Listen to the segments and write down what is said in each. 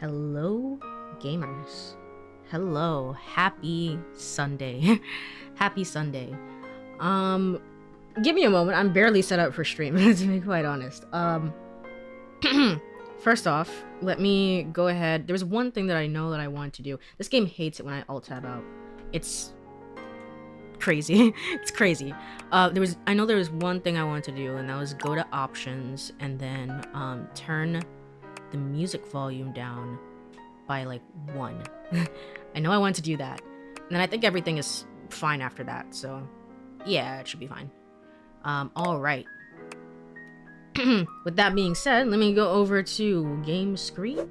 Hello, gamers. Hello, happy Sunday. Happy Sunday. Give me a moment. I'm barely set up for stream, to be quite honest. First off, let me go ahead. There's one thing that I know that I want to do. This game hates it when I alt tab out. It's crazy. It's crazy. I know there was one thing I wanted to do, and that was go to options and then turn the music volume down by like 1. I know I want to do that. And then I think everything is fine after that, so yeah, it should be fine. Alright. With that being said, let me go over to game screen.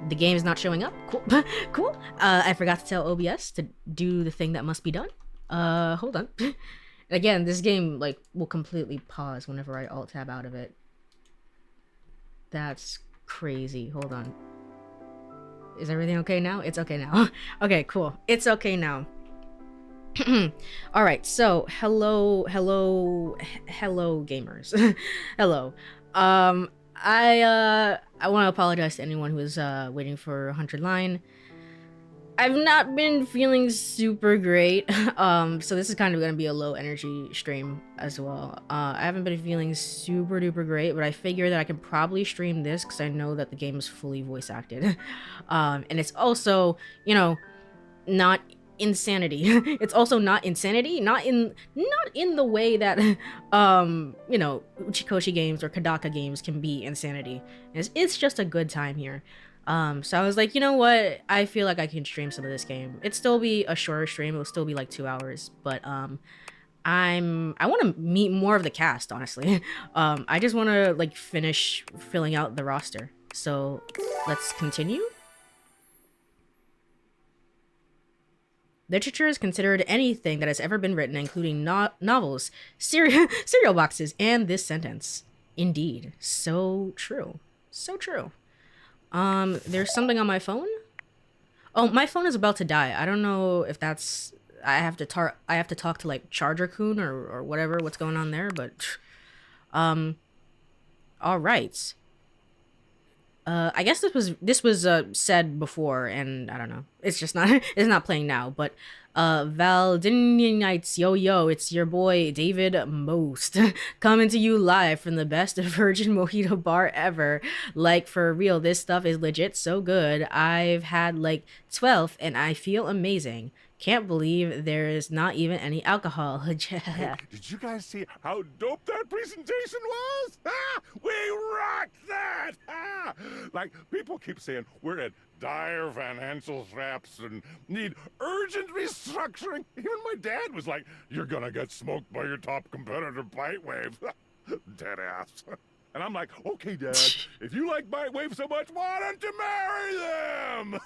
The game is not showing up. Cool. Cool. I forgot to tell OBS to do the thing that must be done. Hold on. Again, this game like will completely pause whenever I alt tab out of it. That's crazy. Hold on. Is everything okay now? It's okay now. Okay, cool. It's okay now. All right. So, hello gamers. Hello. I want to apologize to anyone who is waiting for 100 line. I've not been feeling super great, so this is kind of going to be a low energy stream as well. I haven't been feeling super duper great, but I figure that I can probably stream this because I know that the game is fully voice acted. And it's also, you know, not insanity. It's also not insanity, not in the way that, you know, Uchikoshi games or Kadaka games can be insanity. It's just a good time here. So I was like, you know what? I feel like I can stream some of this game. It'd still be a shorter stream. It will still be like 2 hours, but I want to meet more of the cast, honestly. I just want to like finish filling out the roster. So let's continue. Literature is considered anything that has ever been written, including novels, cereal boxes, and this sentence. Indeed, so true. So true. There's something on my phone. Oh, my phone is about to die. I don't know if that's. I have to talk to like Charger-kun or whatever. What's going on there? But, all right. I guess this was said before, and I don't know. It's just not. It's not playing now. But Valdinites, yo, it's your boy David Most coming to you live from the best virgin mojito bar ever. Like for real, this stuff is legit so good. I've had like 12 and I feel amazing. Can't believe there is not even any alcohol. Hey, did you guys see how dope that presentation was? Ah, we rocked that! Ah, like, people keep saying we're at dire financial straps and need urgent restructuring. Even my dad was like, you're gonna get smoked by your top competitor, Bitewave. Dead ass. And I'm like, okay, Dad, if you like Bitewave so much, why don't you marry them?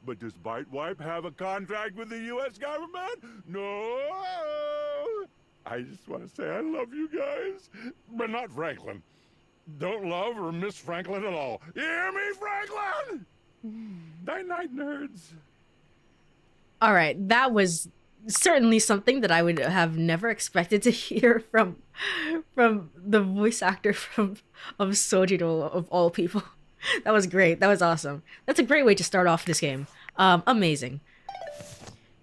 But does Bitewave have a contract with the U.S. government? No. I just want to say I love you guys, but not Franklin. Don't love or miss Franklin at all. You hear me, Franklin? Night-night, nerds. All right, that was certainly something that I would have never expected to hear from the voice actor of Sojiro of all people. That was great. That was awesome. That's a great way to start off this game. Amazing.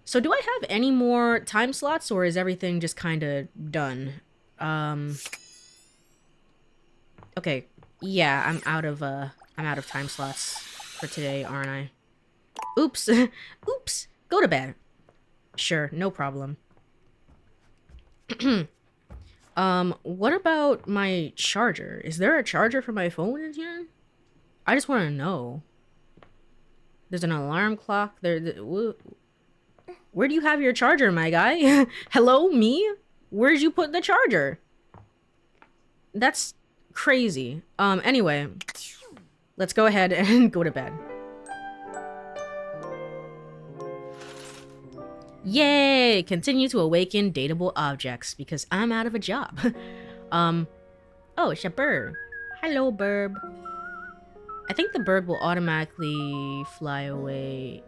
So do I have any more time slots, or is everything just kind of done? Okay. Yeah, I'm out of time slots for today, aren't I? Oops. Oops. Go to bed. Sure, no problem. What about my charger? Is there a charger for my phone in here? I just want to know. There's an alarm clock. Where do you have your charger, my guy? Hello, me? Where'd you put the charger? That's crazy. Anyway, let's go ahead and go to bed. Yay! Continue to awaken dateable objects because I'm out of a job. Oh, it's a bird. Hello, bird. I think the bird will automatically fly away.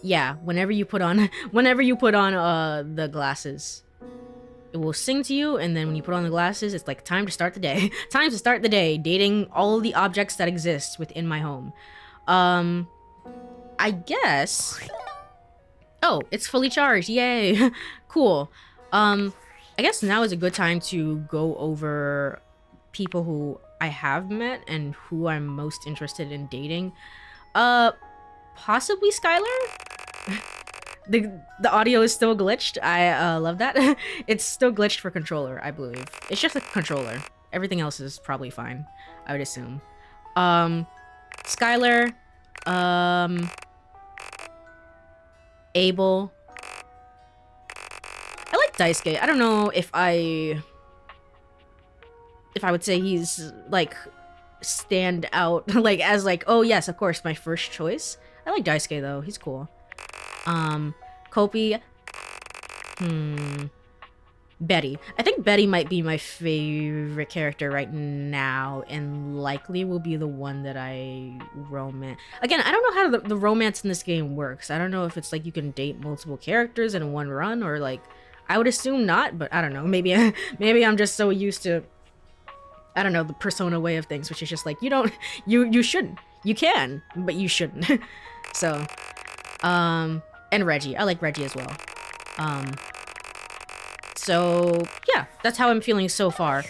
Yeah, whenever you put on the glasses, it will sing to you, and then when you put on the glasses, it's like time to start the day. Time to start the day, dating all of the objects that exist within my home. I guess. Oh, it's fully charged. Yay. Cool. I guess now is a good time to go over people who I have met and who I'm most interested in dating. Possibly Skylar? The audio is still glitched. I love that. It's still glitched for controller, I believe. It's just a controller. Everything else is probably fine, I would assume. Skylar, Abel. I like Daisuke. I don't know if I would say he's like stand out like as like, oh yes, of course, my first choice. I like Daisuke though. He's cool. Kopi. Betty. I think Betty might be my favorite character right now, and likely will be the one that I romance. Again, I don't know how the romance in this game works. I don't know if it's like you can date multiple characters in one run, or like, I would assume not, but I don't know. Maybe I'm just so used to, I don't know, the Persona way of things, which is just like, you shouldn't. You can, but you shouldn't. So, and Reggie. I like Reggie as well. So yeah, that's how I'm feeling so far.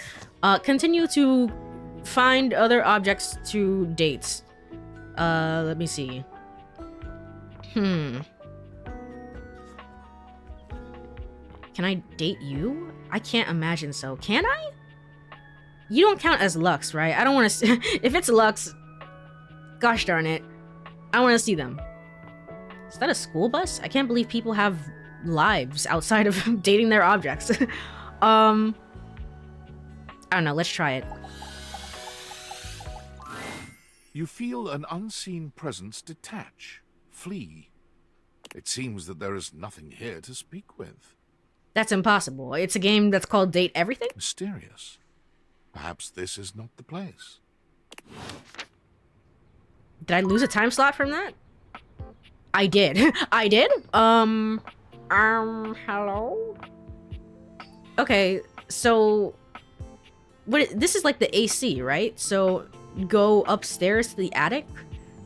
Continue to find other objects to date. Let me see. Can I date you? I can't imagine so. Can I? You don't count as Lux, right? I don't want to. If it's Lux, gosh darn it, I want to see them. Is that a school bus? I can't believe people have lives outside of dating their objects. I don't know. Let's try it. You feel an unseen presence detach, flee. It seems that there is nothing here to speak with. That's impossible. It's a game that's called DateEverything? Mysterious. Perhaps this is not the place. Did I lose a time slot from that? I did. I did? Hello? Okay, so... this is like the AC, right? So, go upstairs to the attic?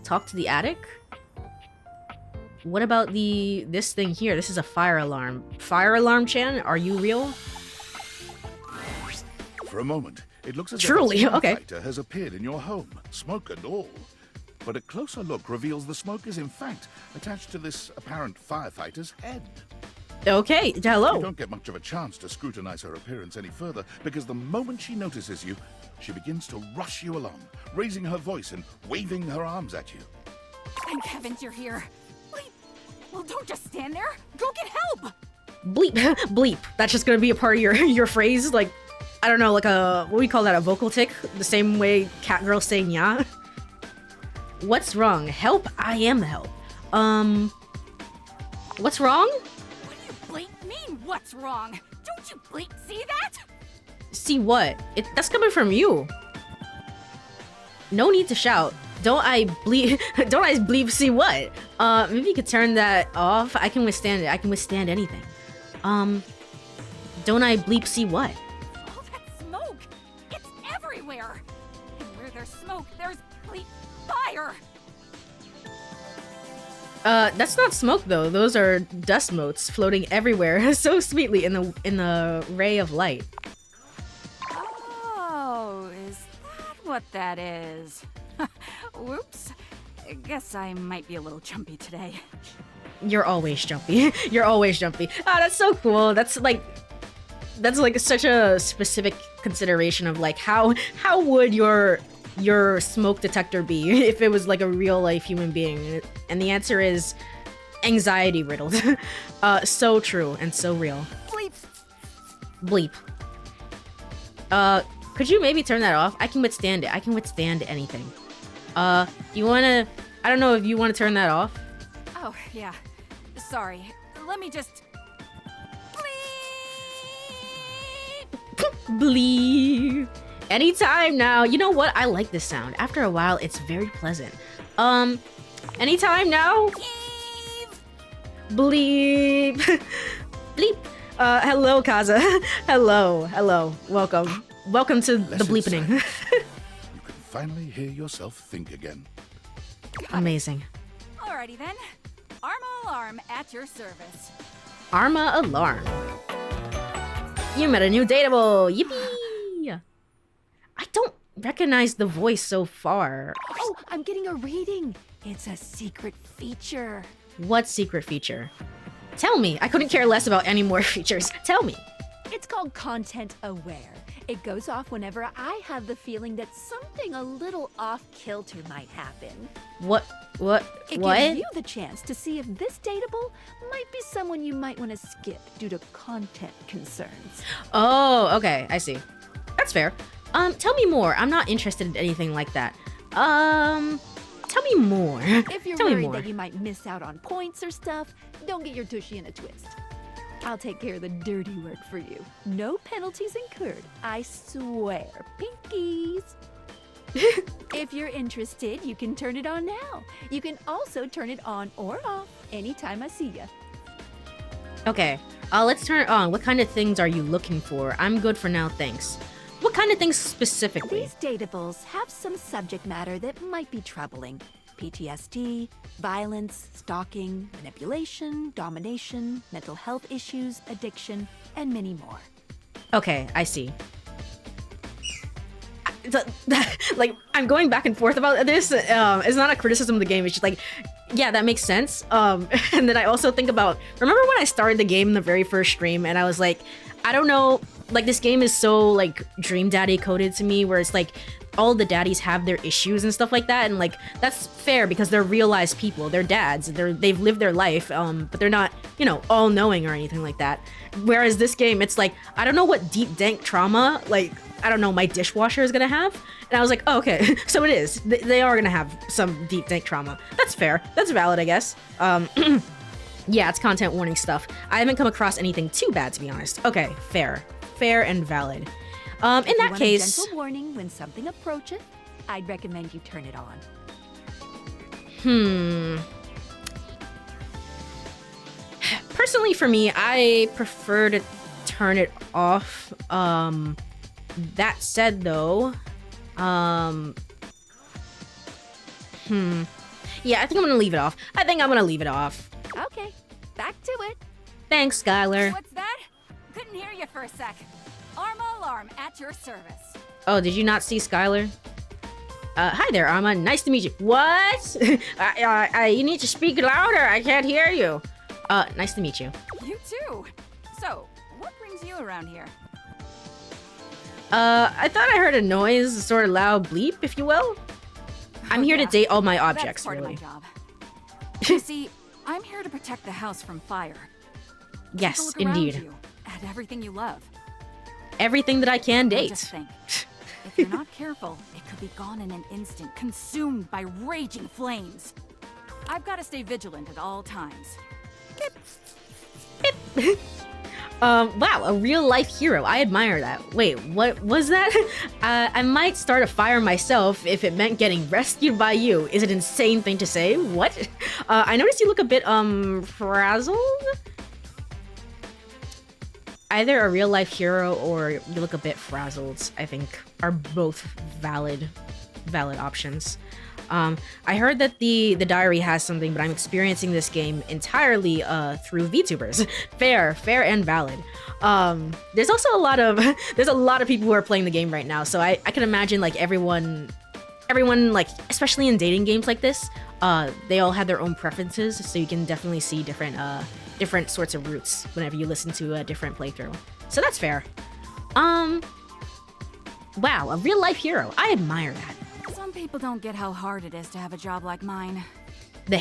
Talk to the attic? What about this thing here? This is a fire alarm. Fire alarm, Chan? Are you real? For a moment, it looks as Truly, if a okay. firefighter has appeared in your home, smoke and all. But a closer look reveals the smoke is in fact attached to this apparent firefighter's head. Okay, hello. You don't get much of a chance to scrutinize her appearance any further, because the moment she notices you, she begins to rush you along, raising her voice and waving her arms at you. Thank heavens you're here. Bleep. Well, don't just stand there. Go get help. Bleep. Bleep. That's just gonna be a part of your phrase, like, I don't know, like a, what do we call that, a vocal tick? The same way cat girls say nya? What's wrong? Help? I am the help. What's wrong? What do you bleep mean, what's wrong? Don't you bleep see that? See what? That's coming from you. No need to shout. Don't I bleep? Don't I bleep? See what? Maybe you could turn that off. I can withstand it. I can withstand anything. Don't I bleep? See what? All that smoke. It's everywhere. And where there's smoke, there's bleep fire. That's not smoke though. Those are dust motes floating everywhere so sweetly in the ray of light. Oh, is that what that is? Whoops. I guess I might be a little jumpy today. You're always jumpy. You're always jumpy. Ah, that's so cool. That's like such a specific consideration of like how would your smoke detector be if it was like a real life human being? And the answer is anxiety riddled. So true and so real. Bleep. Bleep. Could you maybe turn that off? I can withstand it. I can withstand anything. You wanna, I don't know if you wanna turn that off. Oh, yeah. Sorry. Let me just... Bleep! Bleep. Anytime now. You know what? I like this sound. After a while, it's very pleasant. Anytime now. Eve! Bleep. Bleep. Hello, Kaza. hello. Welcome to the Blessed bleepening. silence. You can finally hear yourself think again. Amazing. Alrighty then. Arma Alarm at your service. Arma Alarm. You met a new dateable. Yippee! I don't recognize the voice so far. Oh, I'm getting a reading. It's a secret feature. What secret feature? Tell me. I couldn't care less about any more features. Tell me. It's called Content Aware. It goes off whenever I have the feeling that something a little off-kilter might happen. What? It What? gives you the chance to see if this dateable might be someone you might want to skip due to content concerns. Oh, okay. I see. That's fair. Tell me more. I'm not interested in anything like that. Tell me more. If you're Tell me worried more. that you might miss out on points or stuff, don't get your tushy in a twist. I'll take care of the dirty work for you. No penalties incurred, I swear. Pinkies! If you're interested, you can turn it on now. You can also turn it on or off anytime I see ya. Okay. Let's turn it on. What kind of things are you looking for? I'm good for now, thanks. What kind of things specifically? These dateables have some subject matter that might be troubling. PTSD, violence, stalking, manipulation, domination, mental health issues, addiction, and many more. Okay, I see. Like, I'm going back and forth about this. It's not a criticism of the game. It's just like, yeah, that makes sense. And then I also think about, remember when I started the game in the very first stream and I was like, I don't know, like this game is so like Dream Daddy coded to me where it's like all the daddies have their issues and stuff like that, and like that's fair because they're realized people, they're dads, they've lived their life, but they're not, you know, all knowing or anything like that. Whereas this game, it's like, I don't know what deep dank trauma, like I don't know, my dishwasher is gonna have. And I was like, oh, okay, so it is. They are gonna have some deep dank trauma. That's fair. That's valid, I guess. Yeah, it's content warning stuff. I haven't come across anything too bad, to be honest. Okay, fair and valid. In If that you want case, a gentle warning when something approaches, I'd recommend you turn it on. Personally for me, I prefer to turn it off. That said though, yeah, I think I'm gonna leave it off. Okay, back to it. Thanks, Skylar. What's that? Couldn't hear you for a sec. Arma Alarm at your service. Oh, did you not see Skylar? Hi there, Arma. Nice to meet you. What? You need to speak louder. I can't hear you. Nice to meet you. You too. So, what brings you around here? I thought I heard a noise, a sort of loud bleep, if you will. I'm here to yeah. date all my That's objects, part really. of my job. You see, I'm here to protect the house from fire. Take a Yes, look around indeed. you, at everything you love. Everything that I can Now date. just think, if you're not careful, it could be gone in an instant, consumed by raging flames. I've got to stay vigilant at all times. Wow, a real life hero. I admire that. Wait, what was that? I might start a fire myself if it meant getting rescued by you. Is it an insane thing to say? What? I noticed you look a bit, frazzled? Either a real life hero or you look a bit frazzled, I think, are both valid options. I heard that the diary has something, but I'm experiencing this game entirely through VTubers. Fair and valid. There's also a lot of people who are playing the game right now, so I can imagine like everyone like, especially in dating games like this, they all have their own preferences, so you can definitely see different sorts of routes whenever you listen to a different playthrough. So that's fair. Wow, a real life hero. I admire that. Some people don't get how hard it is to have a job like mine. Your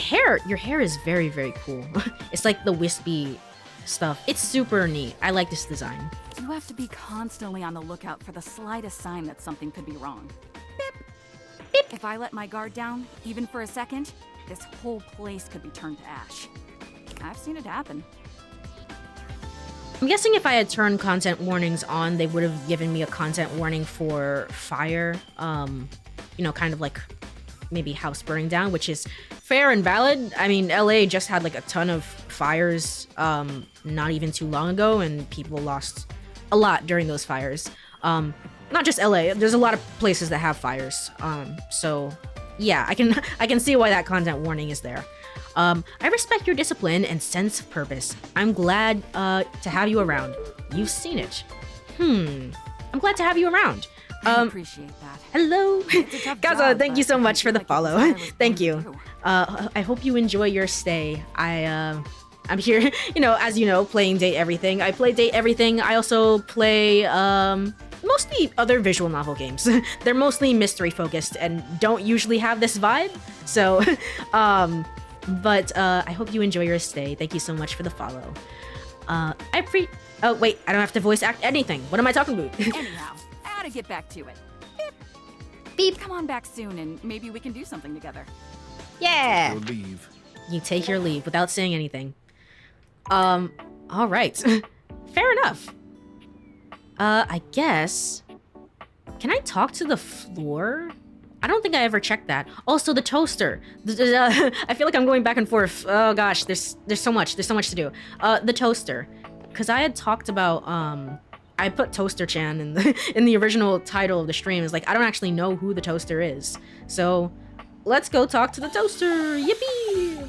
hair is very, very cool. It's like the wispy stuff. It's super neat. I like this design. You have to be constantly on the lookout for the slightest sign that something could be wrong. Beep. Beep. If I let my guard down, even for a second, this whole place could be turned to ash. I've seen it happen. I'm guessing if I had turned content warnings on, they would have given me a content warning for fire. You know, kind of like maybe house burning down, which is fair and valid. I mean, LA just had like a ton of fires not even too long ago, and people lost a lot during those fires. Not just LA, there's a lot of places that have fires. So yeah, I can see why that content warning is there. I respect your discipline and sense of purpose. I'm glad to have you around. You've seen it. I'm glad to have you around. I appreciate that. Hello. It's a tough Gaza, job, thank you but so I much feel for the like follow. it's what I was Thank born you. to do. I hope you enjoy your stay. I'm here, as you know, playing Date Everything. I play Date Everything. I also play mostly other visual novel games. They're mostly mystery focused and don't usually have this vibe. So, but I hope you enjoy your stay. Thank you so much for the follow. Oh wait, I don't have to voice act anything. What am I talking about? Anyhow, I gotta get back to it. Beep. Come on back soon and maybe we can do something together. Yeah. Your leave. You take your leave without saying anything. All right. Fair enough. I guess. Can I talk to the floor? I don't think I ever checked that. Also, the toaster. I feel like I'm going back and forth. Oh gosh, there's so much. There's so much to do. The toaster, because I had talked about I put Toaster Chan in the original title of the stream. Is like I don't actually know who the toaster is. So let's go talk to the toaster. Yippee!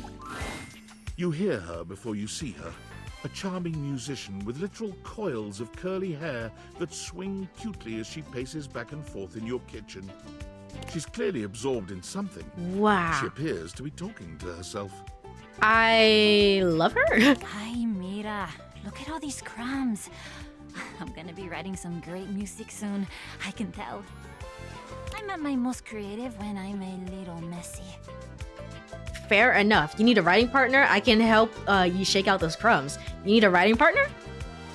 You hear her before you see her. A charming musician with literal coils of curly hair that swing cutely as she paces back and forth in your kitchen. She's clearly absorbed in something. Wow. She appears to be talking to herself. I love her. Hi, Mira. Look at all these crumbs. I'm gonna be writing some great music soon. I can tell. I'm at my most creative when I'm a little messy. Fair enough. You need a writing partner? I can help you shake out those crumbs. You need a writing partner?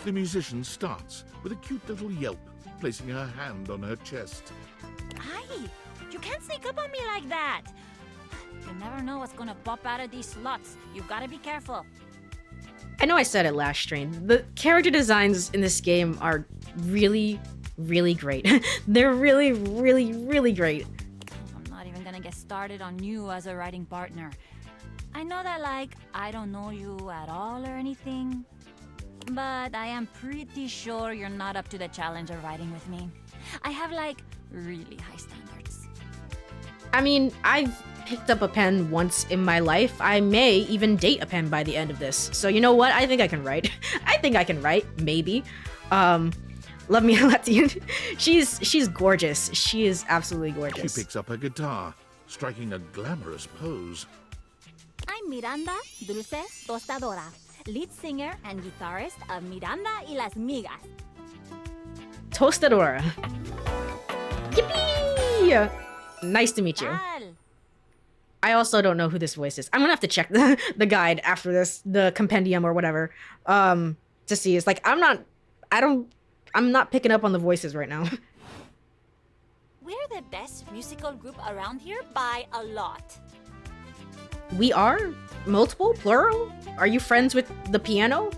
The musician starts with a cute little yelp, placing her hand on her chest. Hi! You can't sneak up on me like that! You never know what's gonna pop out of these slots. You gotta be careful. I know I said it last stream. The character designs in this game are really, really great. They're really, really, really great. I'm not even gonna get started on you as a writing partner. I know that, like, I don't know you at all or anything, but I am pretty sure you're not up to the challenge of writing with me. I have, like, really high standards. I mean, I've picked up a pen once in my life. I may even date a pen by the end of this. So you know what? I think I can write. I think I can write, maybe. Love me Latin. She's gorgeous. She is absolutely gorgeous. She picks up her guitar, striking a glamorous pose. I'm Miranda Dulce Tostadora, lead singer and guitarist of Miranda y las Migas. Tostadora. Yippee! Nice to meet you. Tal. I also don't know who this voice is. I'm gonna have to check the guide after this, the compendium or whatever, to see. It's like I'm not picking up on the voices right now. We're the best musical group around here by a lot. We are? Multiple? Plural? Are you friends with the piano?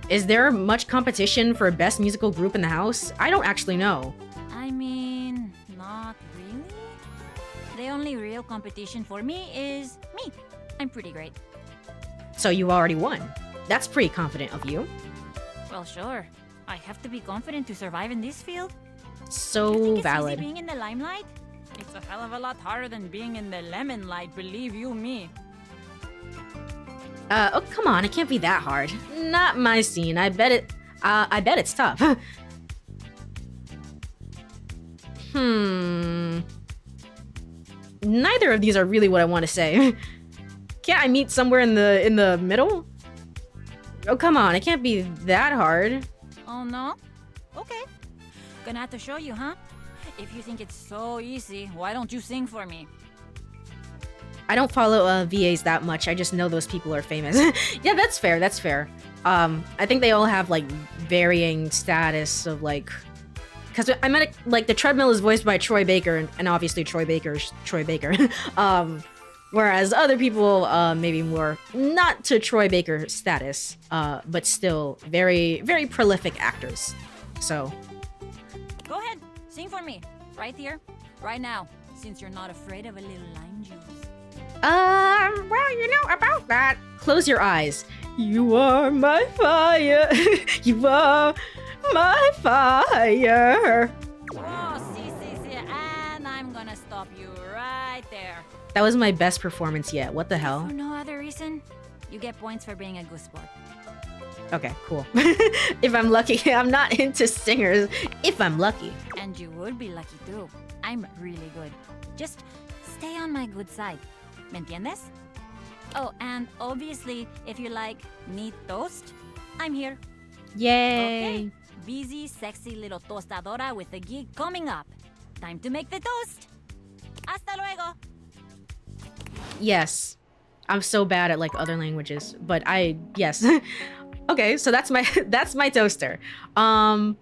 Is there much competition for best musical group in the house? I don't actually know. I mean, not really. The only real competition for me is me. I'm pretty great. So you already won. That's pretty confident of you. Well, sure. I have to be confident to survive in this field. You So think it's valid. easy being in the limelight? It's a hell of a lot harder than being in the lemon light, believe you me. Oh, come on, it can't be that hard. Not my scene. I bet it's tough. Neither of these are really what I want to say. Can't I meet somewhere in the middle? Oh, come on, it can't be that hard. Oh no? Okay. Gonna have to show you, huh? If you think it's so easy, why don't you sing for me? I don't follow VAs that much. I just know those people are famous. Yeah, that's fair. That's fair. I think they all have like varying status of like, because I meant like the treadmill is voiced by Troy Baker, and obviously Troy Baker's Troy Baker. Whereas other people maybe more not to Troy Baker status, but still very very prolific actors. So Go ahead, sing for me. Right here, right now, since you're not afraid of a little lime juice. well, you know about that. Close your eyes. You are my fire. You are my fire. Oh, see, and I'm gonna stop you right there. That was my best performance yet. What the hell? For no other reason, you get points for being a good sport. Okay, cool. If I'm lucky, I'm not into singers. If I'm lucky. And you would be lucky too. I'm really good. Just stay on my good side. ¿Me entiendes? Oh, and obviously, if you like meat toast, I'm here. Yay. Okay. Busy, sexy little tostadora with a gig coming up. Time to make the toast. Hasta luego. Yes. I'm so bad at like other languages, but yes. Okay, so that's my toaster. Well,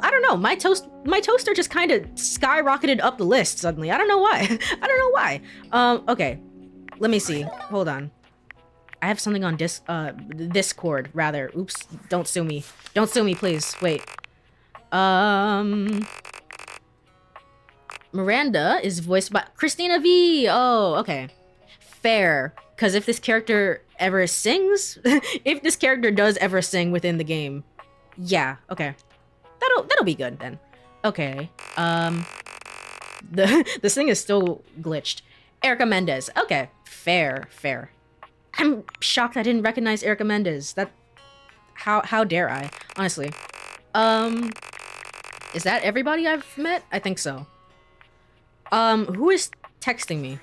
I don't know. My toaster just kind of skyrocketed up the list suddenly. I don't know why. I don't know why. Okay. Let me see. Hold on. I have something on Discord rather. Oops. Don't sue me. Don't sue me, please. Wait. Miranda is voiced by Christina V. Oh, okay. Fair. Because if this character ever sings, if this character does ever sing within the game, yeah, okay. That'll be good then. Okay. This thing is still glitched. Erica Mendez. Okay. Fair. I'm shocked I didn't recognize Erica Mendez. How dare I? Honestly. Is that everybody I've met? I think so. Who is texting me?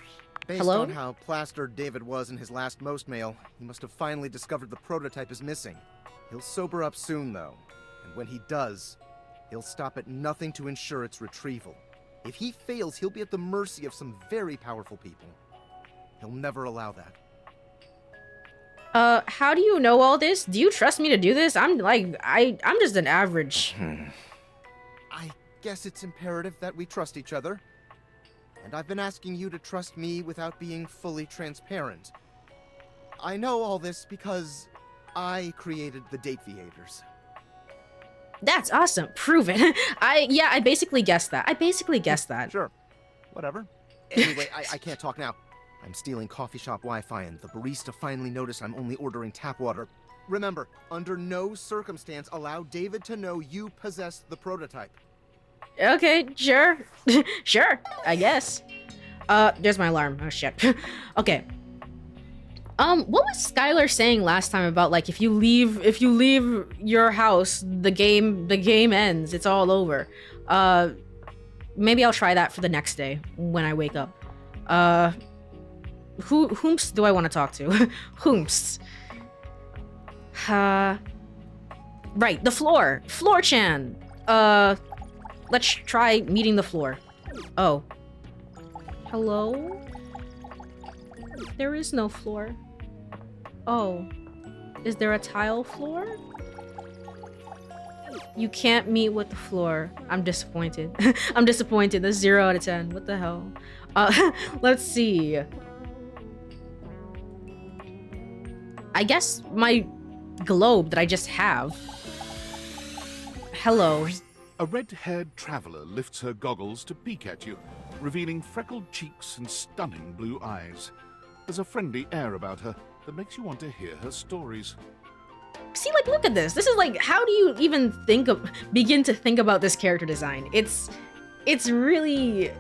Based Hello? on how plastered David was in his last most mail, he must have finally discovered the prototype is missing. He'll sober up soon, though. And when he does, he'll stop at nothing to ensure its retrieval. If he fails, he'll be at the mercy of some very powerful people. He'll never allow that. How do you know all this? Do you trust me to do this? I'm just an average. I guess it's imperative that we trust each other. And I've been asking you to trust me without being fully transparent. I know all this because I created the DateEverythingers. That's awesome. Prove it. I basically guessed that. Sure. Whatever. Anyway, I can't talk now. I'm stealing coffee shop Wi-Fi and the barista finally noticed I'm only ordering tap water. Remember, under no circumstance allow David to know you possess the prototype. Okay, sure. Sure, I guess. There's my alarm. Oh shit. Okay. What was Skylar saying last time about like if you leave your house, the game ends. It's all over. Maybe I'll try that for the next day when I wake up. Whomst do I want to talk to? Whomst. Right, the floor. Floor-chan. Let's try meeting the floor. Oh. Hello? There is no floor. Oh. Is there a tile floor? You can't meet with the floor. I'm disappointed. I'm disappointed. That's 0 out of 10. What the hell? Let's see. I guess my globe that I just have. Hello. A red-haired traveler lifts her goggles to peek at you, revealing freckled cheeks and stunning blue eyes. There's a friendly air about her that makes you want to hear her stories. See, like, look at this. This is like, how do you even begin to think about this character design? It's really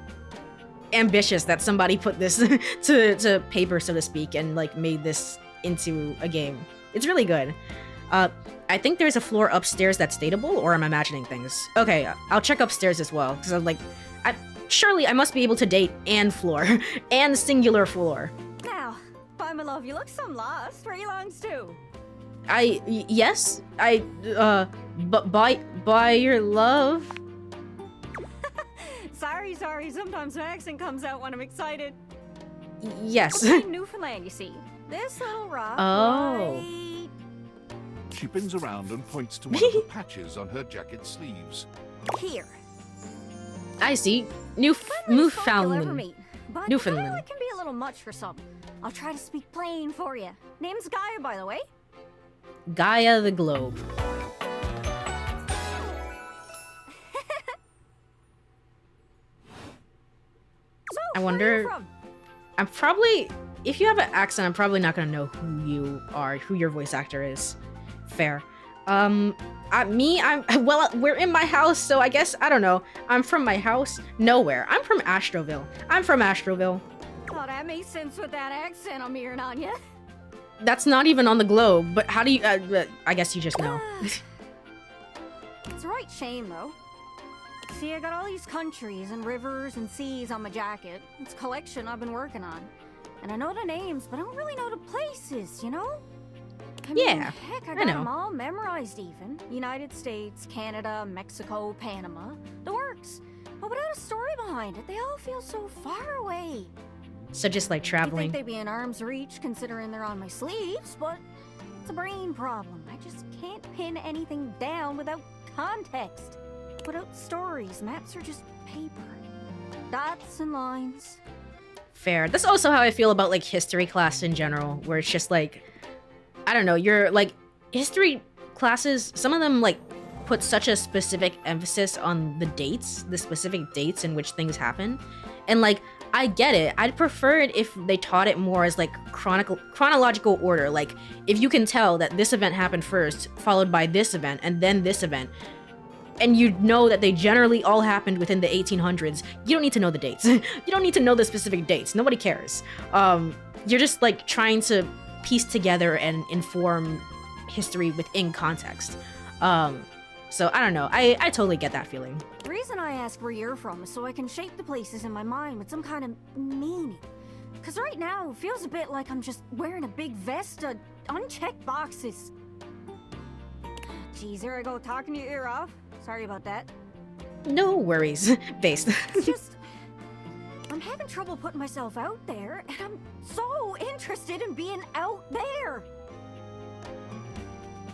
ambitious that somebody put this to paper, so to speak, and like made this into a game. It's really good. I think there's a floor upstairs that's dateable, or I'm imagining things. Okay, I'll check upstairs as well, because I'm like, surely I must be able to date and floor, and singular floor. Now, by my love, you look some lost. Where you longs to? Yes, but by your love. Sorry, sometimes my accent comes out when I'm excited. Yes. Okay, Newfoundland, you see. This little rock. Oh. Right... She spins around and points to one of the patches on her jacket sleeves. Here. I see. You'll ever Newfoundland. meet, but Newfoundland. It can be a little much for some. I'll try to speak plain for you. Name's Gaia, by the way. Gaia the Globe. So, I where are wonder- you from? I'm probably if you have an accent, I'm probably not gonna know who you are, who your voice actor is. Fair. I'm well, we're in my house, so I guess, I don't know. I'm from my house? Nowhere. I'm from Astroville. I'm from Astroville. Oh, that makes sense with that accent I'm hearing on you. That's not even on the globe, but how do you, I guess you just know. It's a right shame, though. See, I got all these countries and rivers and seas on my jacket. It's a collection I've been working on. And I know the names, but I don't really know the places, you know? I mean, heck, I got them all memorized even. United States, Canada, Mexico, Panama. The works. But without a story behind it, they all feel so far away. So just like I traveling. think they'd be in arm's reach considering they're on my sleeves, but it's a brain problem. I just can't pin anything down without context. Without stories, maps are just paper. Dots and lines. Fair. That's also how I feel about like history class in general, where it's just like, I don't know, you're like, history classes, some of them like put such a specific emphasis on the dates, the specific dates in which things happen. And like, I get it. I'd prefer it if they taught it more as like chronological order. Like, if you can tell that this event happened first, followed by this event, and then this event, and you know that they generally all happened within the 1800s, you don't need to know the dates. You don't need to know the specific dates. Nobody cares. You're just like trying to piece together and inform history within context. So I don't know. I totally get that feeling. The reason I ask where you're from is so I can shape the places in my mind with some kind of meaning. Because right now, it feels a bit like I'm just wearing a big vest of unchecked boxes. Geez, there I go, talking your ear off. Sorry about that. No worries, Based. It's just, I'm having trouble putting myself out there, and I'm so interested in being out there.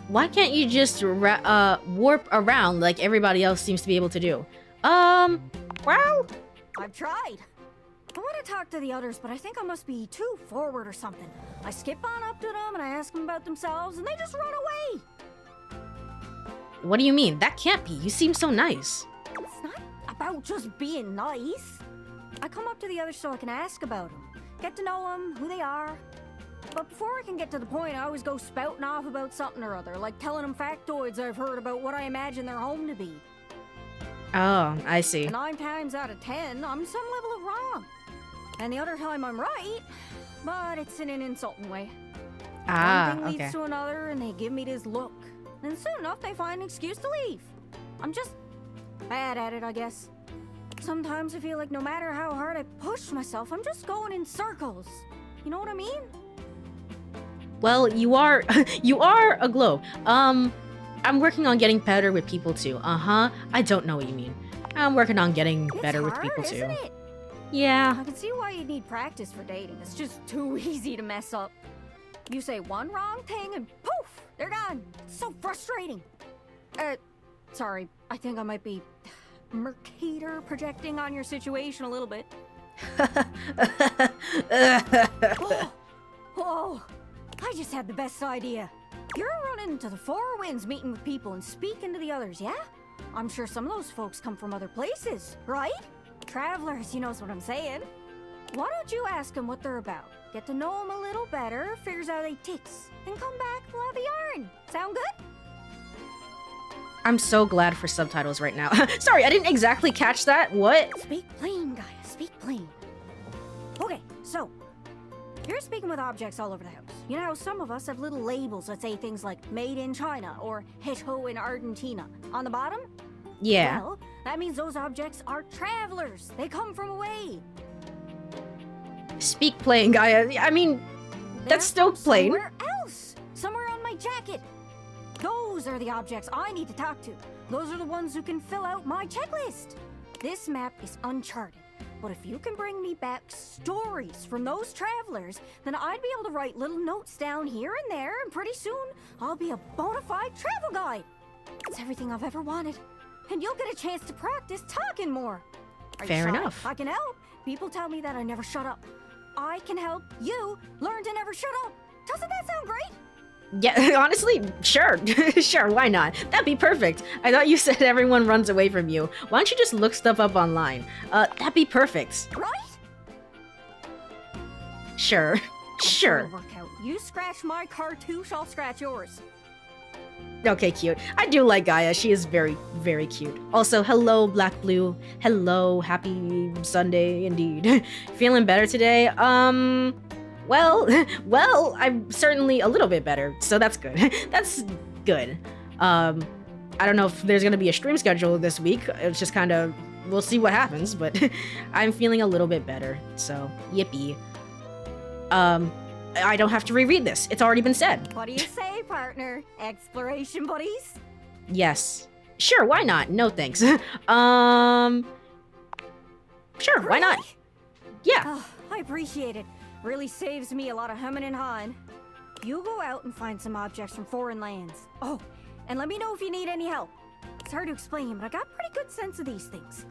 Why can't you just warp around like everybody else seems to be able to do? Well, I've tried. I want to talk to the others, but I think I must be too forward or something. I skip on up to them and I ask them about themselves, and they just run away. What do you mean? That can't be. You seem so nice. It's not about just being nice. I come up to the others so I can ask about them, get to know them, who they are. But before I can get to the point, I always go spouting off about something or other, like telling them factoids I've heard about what I imagine their home to be. Oh, I see. And 9 times out of 10, I'm some level of wrong. And the other time I'm right, but it's in an insulting way. One thing leads to another, and they give me this look. And soon enough, they find an excuse to leave. I'm just bad at it, I guess. Sometimes I feel like no matter how hard I push myself, I'm just going in circles. You know what I mean? Well, you are you are a glow. I'm working on getting better with people too. I don't know what you mean. I'm working on getting better with people too. Isn't it? Yeah. I can see why you'd need practice for dating. It's just too easy to mess up. You say one wrong thing and poof, they're gone. It's so frustrating. Sorry, I think I might be Mercator projecting on your situation a little bit. Oh, I just had the best idea. You're running into the Four Winds meeting with people and speaking to the others, yeah? I'm sure some of those folks come from other places, right? Travelers, you knows what I'm saying. Why don't you ask them what they're about? Get to know them a little better, figures out they ticks, and come back, we'll have a yarn. Sound good? I'm so glad for subtitles right now. Sorry, I didn't exactly catch that. What? Speak plain, Gaia, speak plain. Okay, so, you're speaking with objects all over the house. You know how some of us have little labels that say things like made in China or Heto in Argentina on the bottom? Yeah. Well, that means those objects are travelers. They come from away. Speak plain, Gaia. I mean, that's still plain. Somewhere else. Somewhere on my jacket. Those are the objects I need to talk to. Those are the ones who can fill out my checklist. This map is uncharted. But if you can bring me back stories from those travelers, then I'd be able to write little notes down here and there, and pretty soon I'll be a bona fide travel guide. It's everything I've ever wanted. And you'll get a chance to practice talking more. Are Fair you shy? enough. I can help. People tell me that I never shut up. I can help you learn to never shut up. Doesn't that sound great? Yeah, honestly, sure. Sure, why not? That'd be perfect. I thought you said everyone runs away from you. Why don't you just look stuff up online? That'd be perfect. Right? Sure. Sure. It'll work out. You scratch my cartouche, I'll scratch yours. Okay, cute. I do like Gaia. She is very, very cute. Also, hello, Black Blue. Hello, happy Sunday indeed. Feeling better today? Well, I'm certainly a little bit better, so that's good. That's good. I don't know if there's gonna be a stream schedule this week. It's just kind of, we'll see what happens, but I'm feeling a little bit better, so yippee. I don't have to reread this. It's already been said. What do you say, partner? Exploration buddies? Yes. Sure, why not? No thanks. Sure, why not? Yeah. Oh, I appreciate it. Really saves me a lot of humming and hawing. You go out and find some objects from foreign lands. Oh, and let me know if you need any help. It's hard to explain, but I got a pretty good sense of these things.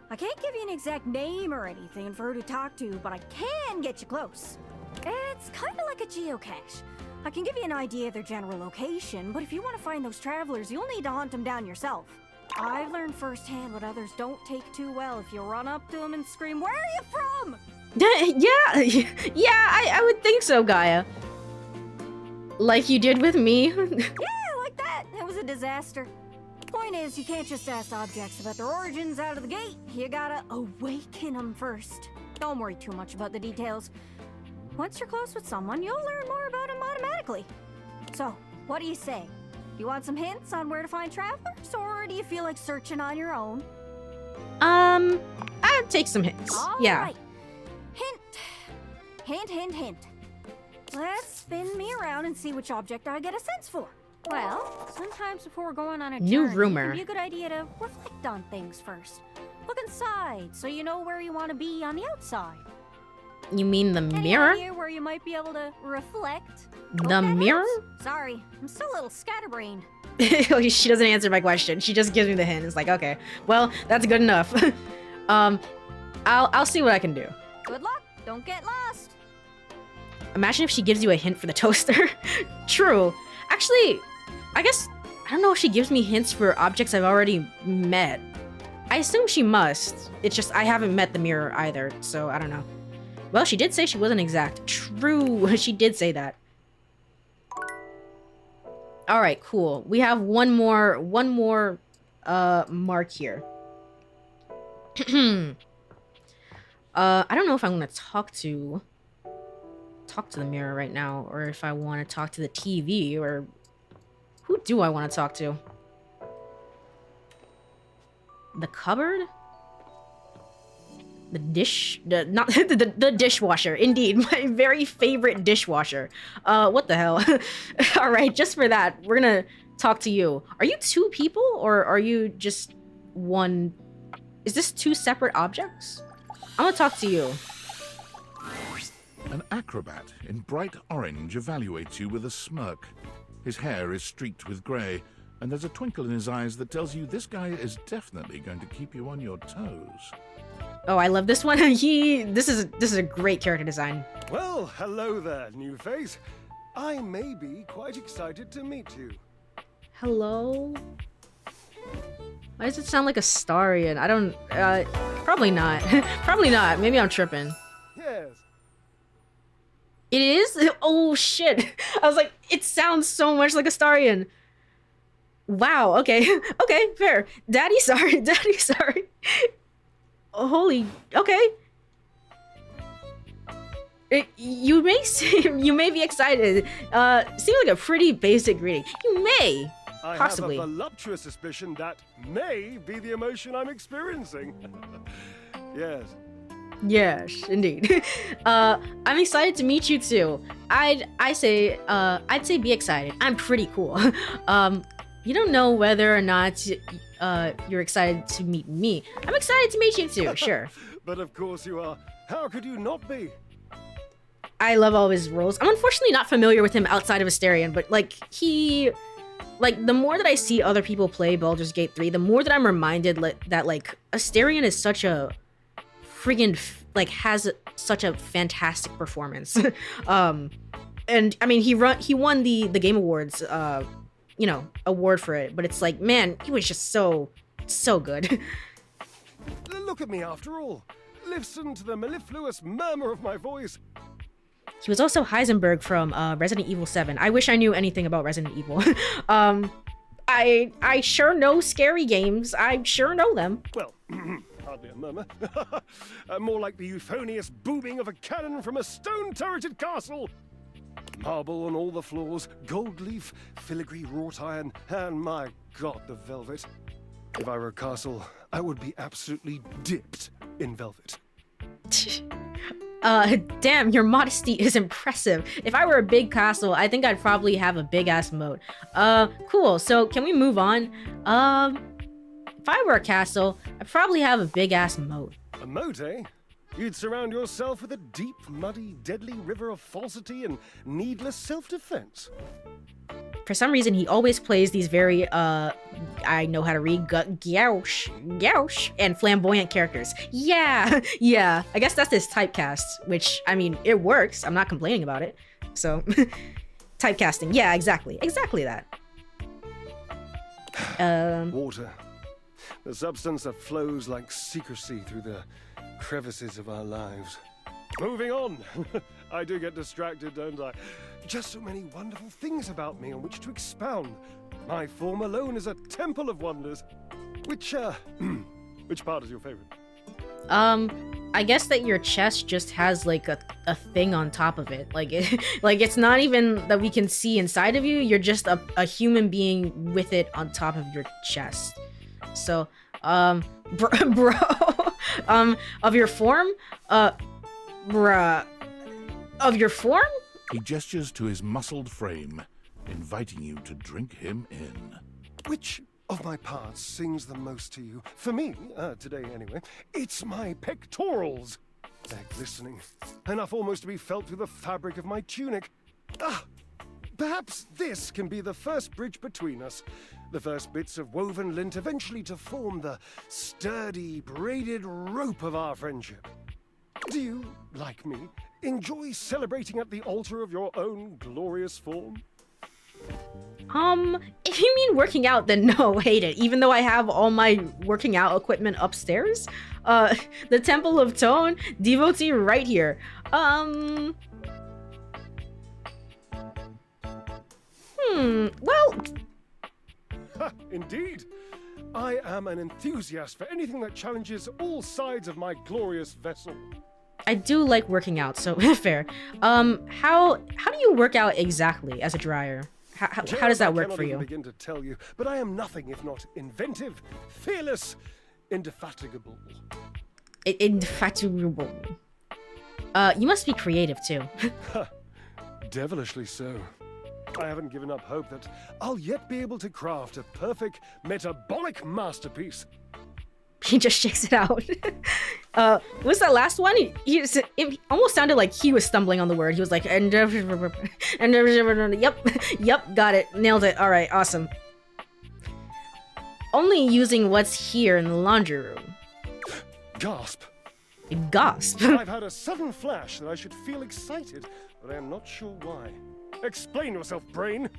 I can't give you an exact name or anything for her to talk to, but I can get you close. It's kind of like a geocache. I can give you an idea of their general location, but if you want to find those travelers, you'll need to hunt them down yourself. I've learned firsthand what others don't take too well if you run up to them and scream, "Where are you from?" Yeah, I would think so, Gaia. Like you did with me. Yeah, like that. It was a disaster. Point is, you can't just ask objects about their origins out of the gate. You gotta awaken them first. Don't worry too much about the details. Once you're close with someone, you'll learn more about them automatically. So, what do you say? Do you want some hints on where to find travelers, or do you feel like searching on your own? I'd take some hints. All yeah. right. Hint. Let's spin me around and see which object I get a sense for. Well, sometimes before going on a New journey, rumor. it can be a good idea to reflect on things first. Look inside, so you know where you want to be on the outside. You mean the Any mirror? idea where you might be able to reflect? Hope The that mirror? helps. Sorry, I'm still a little scatterbrained. She doesn't answer my question. She just gives me the hint. It's like, okay, well, that's good enough. I'll see what I can do. Good luck. Don't get lost. Imagine if she gives you a hint for the toaster. True. Actually, I guess, I don't know if she gives me hints for objects I've already met. I assume she must. It's just I haven't met the mirror either, so I don't know. Well, she did say she wasn't exact. True, she did say that. All right, cool. We have one more mark here. I don't know if I'm gonna talk to the mirror right now, or if I want to talk to the TV, or who do I want to talk to? The cupboard? The dishwasher. Indeed, my very favorite dishwasher. What the hell? All right, just for that, we're gonna talk to you. Are you two people, or are you just one? Is this two separate objects? I'm gonna talk to you. An acrobat in bright orange evaluates you with a smirk. His hair is streaked with grey, and there's a twinkle in his eyes that tells you this guy is definitely going to keep you on your toes. Oh, I love this one. This is a great character design. Well, hello there, new face. I may be quite excited to meet you. Hello? Why does it sound like a Starian? I don't, probably not. Probably not. Maybe I'm tripping. Yes. It is? Oh, shit. I was like, it sounds so much like a Starian. Wow, okay. Okay, fair. Daddy, sorry. Holy, okay. You may be excited. Seems like a pretty basic greeting. You may, possibly. I have a voluptuous suspicion that may be the emotion I'm experiencing. Yes. Yes, indeed. I'm excited to meet you too. I'd say be excited. I'm pretty cool. You don't know whether or not you're excited to meet me. I'm excited to meet you too, sure. But of course you are. How could you not be? I love all of his roles. I'm unfortunately not familiar with him outside of Asterion, but the more that I see other people play Baldur's Gate 3, the more that I'm reminded that Asterion is such a friggin' has such a fantastic performance. And I mean he won the Game Awards award for it, but it's like, man, he was just so good. Look at me after all. Listen to the mellifluous murmur of my voice. He was also Heisenberg from Resident Evil 7. I wish I knew anything about Resident Evil. I sure know scary games. I sure know them. Well, hardly a murmur. More like the euphonious booming of a cannon from a stone-turreted castle. Marble on all the floors, gold leaf, filigree wrought iron, and my god, the velvet. If I were a castle, I would be absolutely dipped in velvet. Damn, your modesty is impressive. If I were a big castle, I think I'd probably have a big-ass moat. Cool, so can we move on? If I were a castle, I'd probably have a big-ass moat. A moat, eh? You'd surround yourself with a deep, muddy, deadly river of falsity and needless self-defense. For some reason, he always plays these very, I know how to read, gauche, and flamboyant characters. Yeah, yeah. I guess that's his typecast, which, I mean, it works. I'm not complaining about it. So, typecasting. Yeah, exactly. Exactly that. Water. The substance that flows like secrecy through the crevices of our lives. Moving on. I do get distracted, don't I? Just so many wonderful things about me on which to expound. My form alone is a temple of wonders. Which part is your favorite? I guess that your chest just has like a thing on top of it. Like like it's not even that we can see inside of you. You're just a human being with it on top of your chest. So, bro, of your form, bruh, of your form? He gestures to his muscled frame, inviting you to drink him in. Which of my parts sings the most to you? For me, today anyway, it's my pectorals. They're glistening, enough almost to be felt through the fabric of my tunic. Perhaps this can be the first bridge between us. The first bits of woven lint eventually to form the sturdy, braided rope of our friendship. Do you, like me, enjoy celebrating at the altar of your own glorious form? If you mean working out, then no, hate it. Even though I have all my working out equipment upstairs. The Temple of Tone, devotee right here. Well... Ha, indeed. I am an enthusiast for anything that challenges all sides of my glorious vessel. I do like working out, so fair. How do you work out exactly as a dryer? How does that work for you? I cannot even begin to tell you, but I am nothing if not inventive, fearless, indefatigable. Indefatigable. You must be creative too. Devilishly so. I haven't given up hope that I'll yet be able to craft a perfect metabolic masterpiece. He just shakes it out. What's that last one? It almost sounded like he was stumbling on the word. He was like, yep, got it, nailed it. All right, awesome. Only using what's here in the laundry room. Gasp. Gasp. I've had a sudden flash that I should feel excited, but I am not sure why. Explain yourself, brain.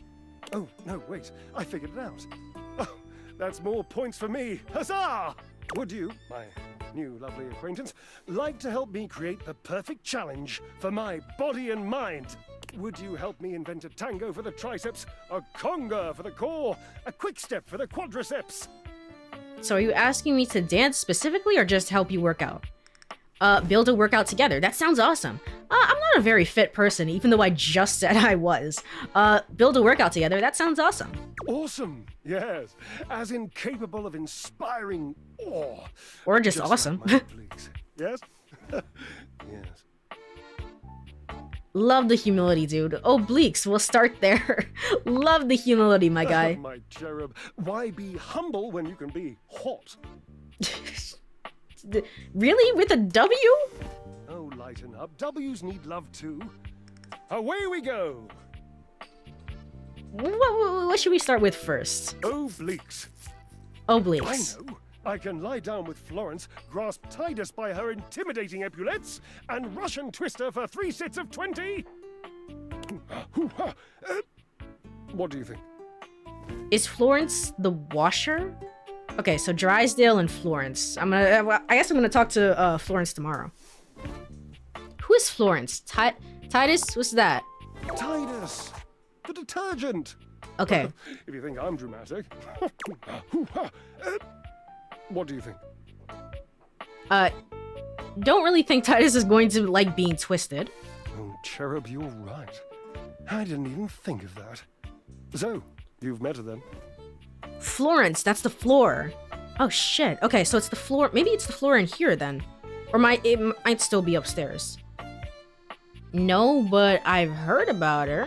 Oh, no, wait, I figured it out. Oh, that's more points for me. Huzzah! Would you, my new lovely acquaintance, like to help me create the perfect challenge for my body and mind? Would you help me invent a tango for the triceps, a conga for the core, a quick step for the quadriceps? So are you asking me to dance specifically or just help you work out? Build a workout together. That sounds awesome. I'm not a very fit person, even though I just said I was. Build a workout together. That sounds awesome. Awesome, yes. As in capable of inspiring awe. Or just awesome. Like yes? Yes. Love the humility, dude. Obliques, we'll start there. Love the humility, my guy. Oh, my cherub. Why be humble when you can be hot? Really? With a W? Oh, lighten up. W's need love too. Away we go! What should we start with first? Obliques. Obliques. I know. I can lie down with Florence, grasp Titus by her intimidating epaulettes, and Russian twist her for 3 sets of 20. What do you think? Is Florence the washer? Okay, so Drysdale and Florence. I guess I'm gonna talk to Florence tomorrow. Who is Florence? Titus, what's that? Titus, the detergent. Okay. If you think I'm dramatic. What do you think? Don't really think Titus is going to like being twisted. Oh, Cherub, you're right. I didn't even think of that. So, you've met her then? Florence, that's the floor. Oh shit. Okay, so it's the floor. Maybe it's the floor in here then. Or it might still be upstairs. No, but I've heard about her.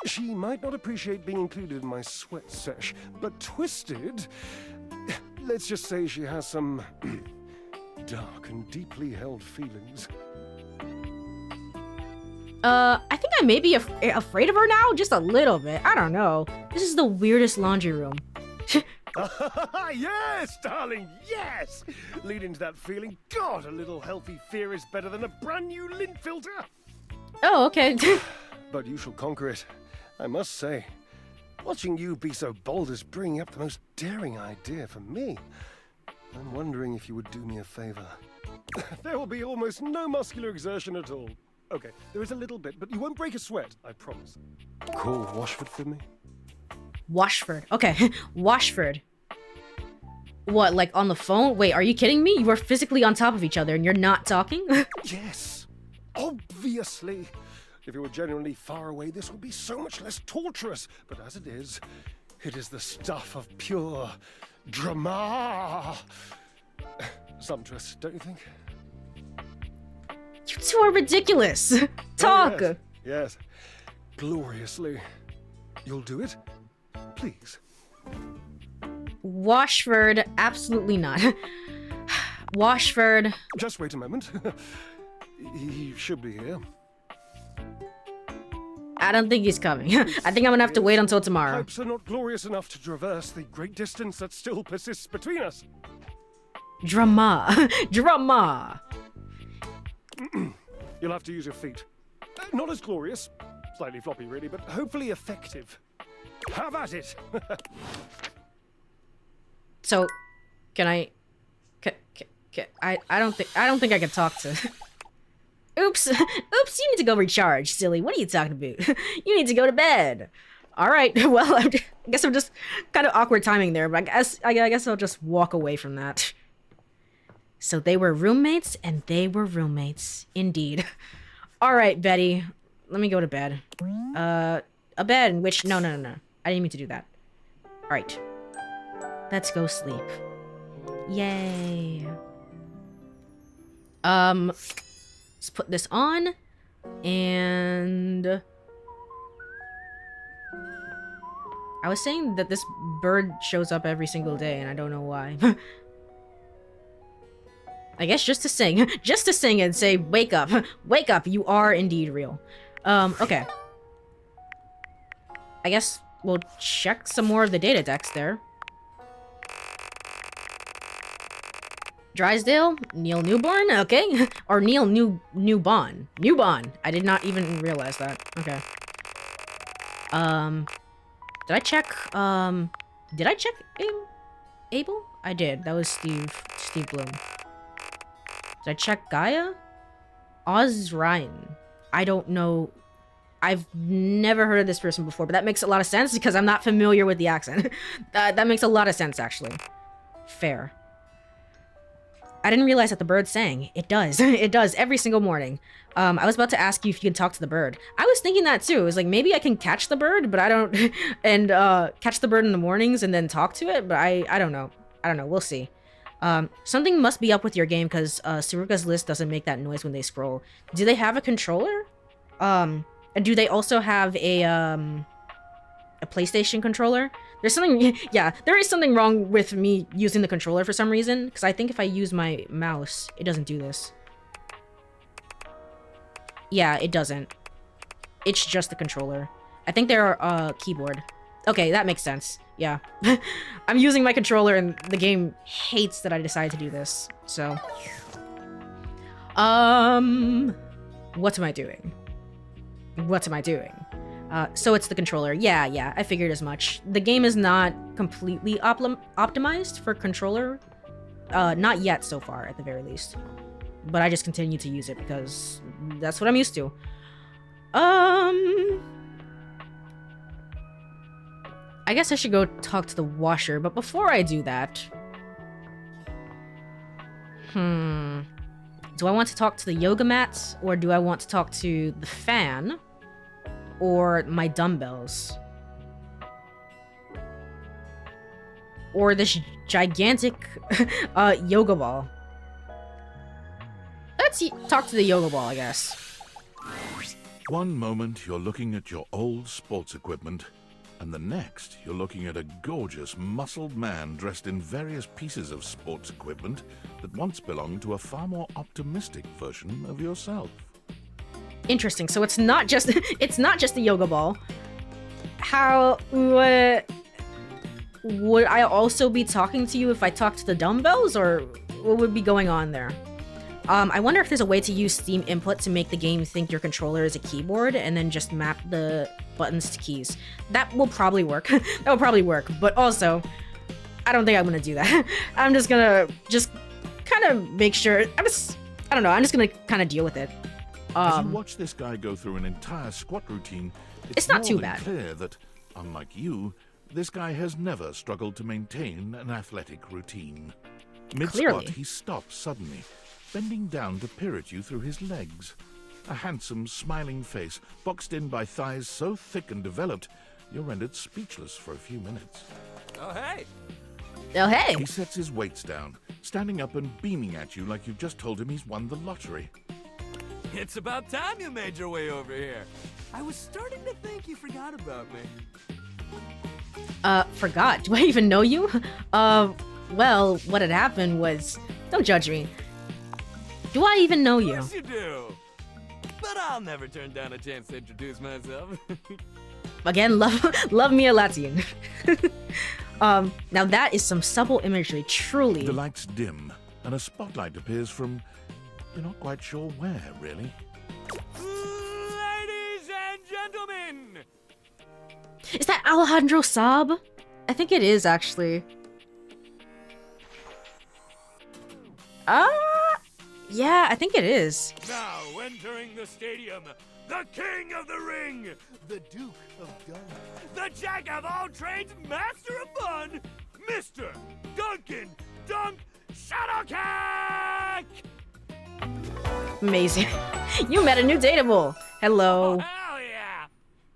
She might not appreciate being included in my sweat sesh, but twisted... Let's just say she has some dark and deeply held feelings. I think I may be afraid of her now, just a little bit. I don't know. This is the weirdest laundry room. Yes, darling, yes! Lead into that feeling. God, a little healthy fear is better than a brand new lint filter. Oh, okay. But you shall conquer it. I must say, watching you be so bold is bringing up the most daring idea for me. I'm wondering if you would do me a favor. There will be almost no muscular exertion at all. Okay, there is a little bit, but you won't break a sweat, I promise. Call Washford for me. Washford. Okay, Washford. What, like on the phone? Wait, are you kidding me? You are physically on top of each other and you're not talking? Yes, obviously. If you were genuinely far away, this would be so much less torturous. But as it is the stuff of pure drama. Sumptuous, don't you think? You two are ridiculous. Talk. Oh, yes. Gloriously. You'll do it? Please. Washford, absolutely not. Washford. Just wait a moment. He should be here. I don't think he's coming. I think I'm gonna have to wait until tomorrow. Pipes are not glorious enough to traverse the great distance that still persists between us. Drama. Drama. You'll have to use your feet. Not as glorious. Slightly floppy, really, but hopefully effective. Have at it! So, can I... I don't think I can talk to... Oops! Oops, you need to go recharge, silly. What are you talking about? You need to go to bed. Alright, well, I guess I'm just kind of awkward timing there, but I guess I'll just walk away from that. So they were roommates, and they were roommates. Indeed. Alright, Betty. Let me go to bed. A bed in which... No. I didn't mean to do that. Alright. Let's go sleep. Yay. Let's put this on. And... I was saying that this bird shows up every single day, and I don't know why. I guess just to sing. Just to sing and say, wake up. Wake up, you are indeed real. Okay. I guess we'll check some more of the data decks there. Drysdale, Neil Newborn, okay. Or Neil Newbon. Newbon. I did not even realize that. Okay. Did I check, did I check Abel? I did. That was Steve Bloom. Did I check Gaia? Oz Ryan. I don't know. I've never heard of this person before, but that makes a lot of sense because I'm not familiar with the accent. That makes a lot of sense, actually. Fair. I didn't realize that the bird sang. It does. It does every single morning. I was about to ask you if you can talk to the bird. I was thinking that too. It was like, maybe I can catch the bird, but I don't... and catch the bird in the mornings and then talk to it, but I don't know. I don't know. We'll see. Something must be up with your game because Saruka's list doesn't make that noise when they scroll. Do they have a controller? And do they also have a PlayStation controller? There's something, yeah, there is something wrong with me using the controller for some reason, because I think if I use my mouse, it doesn't do this. Yeah, it doesn't. It's just the controller. I think they're keyboard. Okay, that makes sense. Yeah. I'm using my controller and the game hates that I decided to do this. So. What am I doing? What am I doing? So it's the controller. Yeah, I figured as much. The game is not completely optimized for controller. Not yet so far, at the very least. But I just continue to use it because that's what I'm used to. I guess I should go talk to the washer, but before I do that... Do I want to talk to the yoga mats, or do I want to talk to the fan, or my dumbbells? Or this gigantic yoga ball? Let's talk to the yoga ball, I guess. One moment you're looking at your old sports equipment, and the next you're looking at a gorgeous, muscled man dressed in various pieces of sports equipment that once belonged to a far more optimistic version of yourself. Interesting. So it's not just the yoga ball. How would I also be talking to you if I talk to the dumbbells, or what would be going on there? I wonder if there's a way to use Steam input to make the game think your controller is a keyboard and then just map the buttons to keys. That will probably work. That will probably work. But also, I don't think I'm gonna do that. I'm just gonna kind of make sure. I don't know. I'm just gonna kind of deal with it. As you watch this guy go through an entire squat routine, it's not more too than bad. Clear that, unlike you, this guy has never struggled to maintain an athletic routine. Mid-squat, he stops suddenly, bending down to peer at you through his legs. A handsome, smiling face, boxed in by thighs so thick and developed, you're rendered speechless for a few minutes. Oh, hey! Oh, hey! He sets his weights down, standing up and beaming at you like you've just told him he's won the lottery. It's about time you made your way over here. I was starting to think you forgot about me. Forgot? Do I even know you? Well, what had happened was... Don't judge me. Do I even know you? Of course you do. But I'll never turn down a chance to introduce myself. Again, love me a Latin. Now that is some supple imagery, truly. The lights dim, and a spotlight appears from... You're not quite sure where, really. Ladies and gentlemen! Is that Alejandro Saab? I think it is, actually. Yeah, I think it is. Now entering the stadium, the king of the ring, the Duke of Dunk, the jack of all trades, master of fun, Mr. Duncan Dunk Shuttlecock! Amazing. You met a new dateable. Hello. Oh, hell yeah!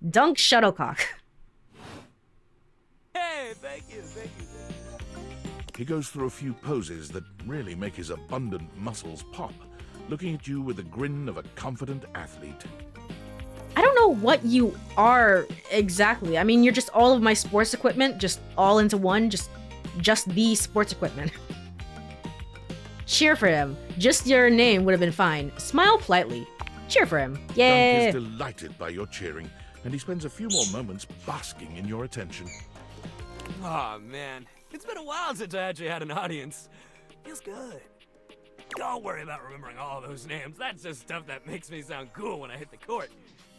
Dunk Shuttlecock. Hey, thank you, thank you. He goes through a few poses that really make his abundant muscles pop, looking at you with the grin of a confident athlete. I don't know what you are exactly. I mean, you're just all of my sports equipment, just all into one, just the sports equipment. Cheer for him. Just your name would have been fine. Smile politely. Cheer for him. Yay! Dunk is delighted by your cheering, and he spends a few more moments basking in your attention. Aw, man. It's been a while since I actually had an audience. Feels good. Don't worry about remembering all those names. That's just stuff that makes me sound cool when I hit the court,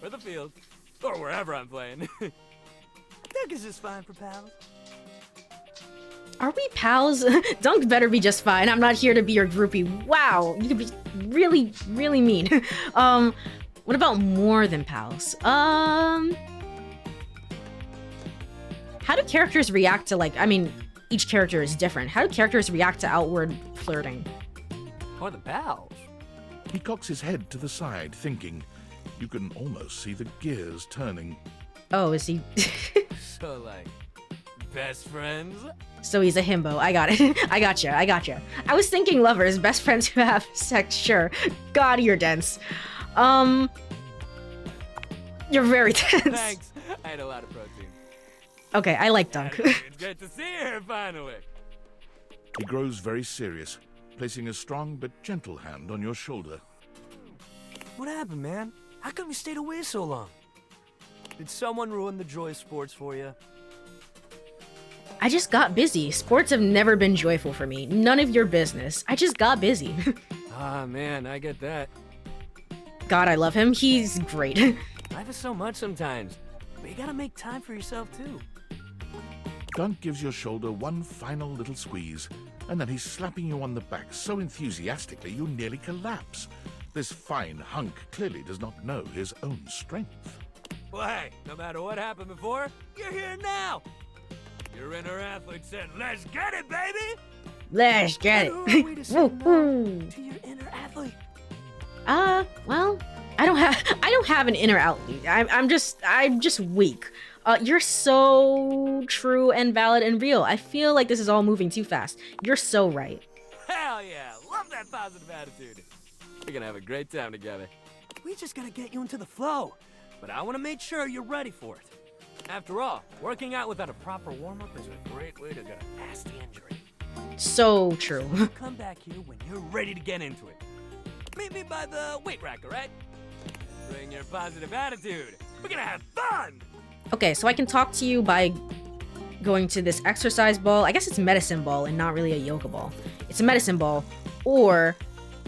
or the field, or wherever I'm playing. Dunk is just fine for pals. Are we pals? Dunk better be just fine. I'm not here to be your groupie. Wow, you could be really, really mean. What about more than pals? How do characters react to, like, I mean, each character is different. How do characters react to outward flirting? More than pals. He cocks his head to the side, thinking. You can almost see the gears turning. Oh, is he? So, like, best friends? So he's a himbo. I got it. I gotcha. I was thinking lovers, best friends who have sex, sure. God, you're dense. You're very dense. Thanks. I had a lot of protein. Okay, I like Dunk. It's great to see her finally. He grows very serious, placing a strong but gentle hand on your shoulder. What happened, man? How come you stayed away so long? Did someone ruin the joy of sports for you? I just got busy. Sports have never been joyful for me. None of your business. I just got busy. Ah, man, I get that. God, I love him. He's great. Life is so much sometimes, but you gotta make time for yourself, too. Dunk gives your shoulder one final little squeeze, and then he's slapping you on the back so enthusiastically you nearly collapse. This fine hunk clearly does not know his own strength. Well, hey, no matter what happened before, you're here now. Your inner athlete said, "Let's get it, baby." Let's get And who are we to say it. no to your inner athlete? Well, I don't have an inner outlet. I'm just weak. You're so true and valid and real. I feel like this is all moving too fast. You're so right. Hell yeah, love that positive attitude. We're gonna have a great time together. We just gotta get you into the flow, but I wanna make sure you're ready for it. After all, working out without a proper warm-up is a great way to get a nasty injury. So true. Come back here when you're ready to get into it. Meet me by the weight rack, alright? Bring your positive attitude. We're gonna have fun! Okay, so I can talk to you by going to this exercise ball. I guess it's medicine ball and not really a yoga ball. It's a medicine ball. Or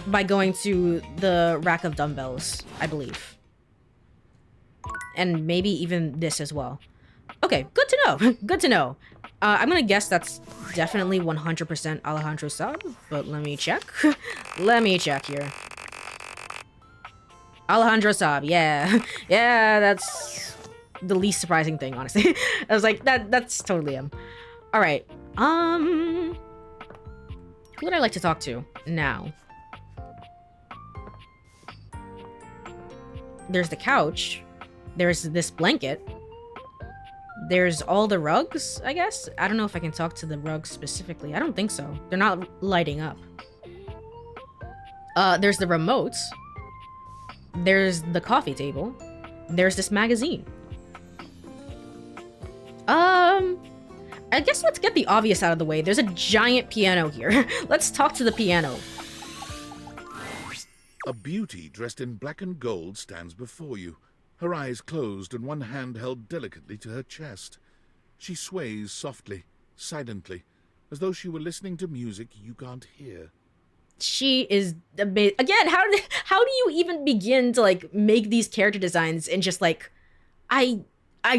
by going to the rack of dumbbells, I believe. And maybe even this as well. Okay, good to know. Good to know. I'm gonna guess that's definitely 100% Alejandro Saab, but let me check. Let me check here. Alejandro Saab, yeah. Yeah, that's the least surprising thing, honestly. I was like, that's totally him. Alright, who would I like to talk to now? There's the couch. There's this blanket. There's all the rugs, I guess? I don't know if I can talk to the rugs specifically. I don't think so. They're not lighting up. There's the remotes. There's the coffee table. There's this magazine. I guess let's get the obvious out of the way. There's a giant piano here. Let's talk to the piano. A beauty dressed in black and gold stands before you, her eyes closed and one hand held delicately to her chest. She sways softly, silently, as though she were listening to music you can't hear. She is amazing. Again, how do you even begin to like make these character designs and just like I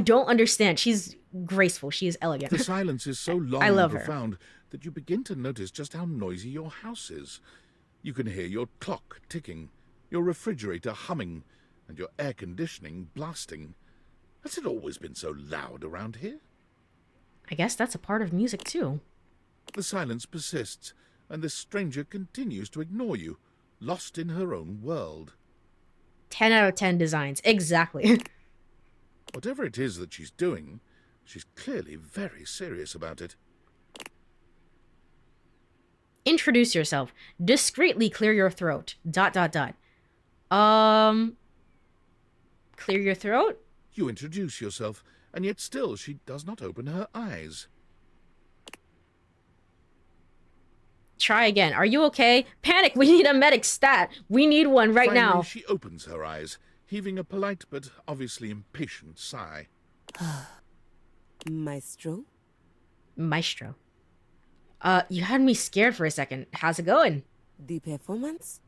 don't understand. She's graceful. She is elegant. The silence is so long I love and her. profound that you begin to notice just how noisy your house is. You can hear your clock ticking, your refrigerator humming, and your air conditioning blasting. Has it always been so loud around here? I guess that's a part of music too. The silence persists, and this stranger continues to ignore you, lost in her own world. 10 out of 10 designs. Exactly. Whatever it is that she's doing, she's clearly very serious about it. Introduce yourself. Discreetly clear your throat. ... Clear your throat? You introduce yourself, and yet still she does not open her eyes. Try again. Are you okay? Panic! We need a medic stat! We need one right Finally, now. she opens her eyes, heaving a polite but obviously impatient sigh. Maestro? Maestro. You had me scared for a second. How's it going? The performance?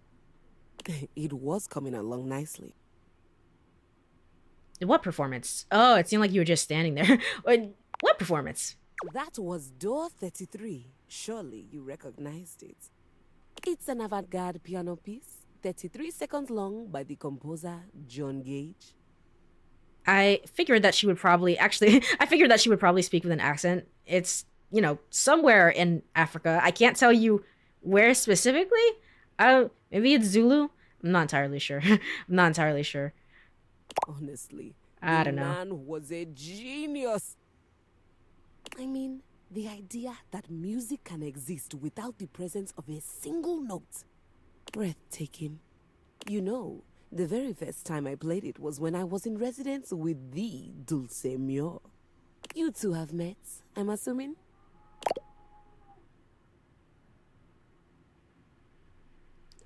It was coming along nicely. What performance? Oh, it seemed like you were just standing there. What performance? That was Door 33. Surely you recognized it. It's an avant-garde piano piece, 33 seconds long, by the composer John Gage. I figured that she would probably speak with an accent. It's, you know, somewhere in Africa. I can't tell you where specifically. Maybe it's Zulu. I'm not entirely sure. Honestly, I the don't know. man was a genius. I mean, the idea that music can exist without the presence of a single note. Breathtaking. You know, the very first time I played it was when I was in residence with the Dulce Mio. You two have met, I'm assuming?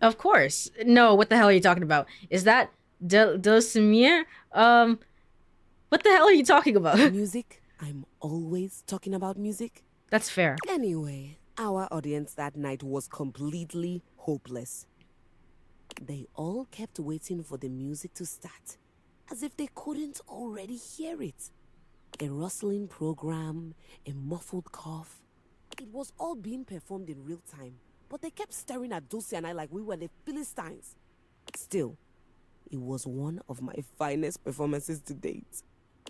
Of course. No, what the hell are you talking about? Is that Dulcimir? What the hell are you talking about? Music? I'm always talking about music. That's fair. Anyway, our audience that night was completely hopeless. They all kept waiting for the music to start, as if they couldn't already hear it. A rustling program, a muffled cough. It was all being performed in real time, but they kept staring at Dulce and I like we were the Philistines. Still, it was one of my finest performances to date.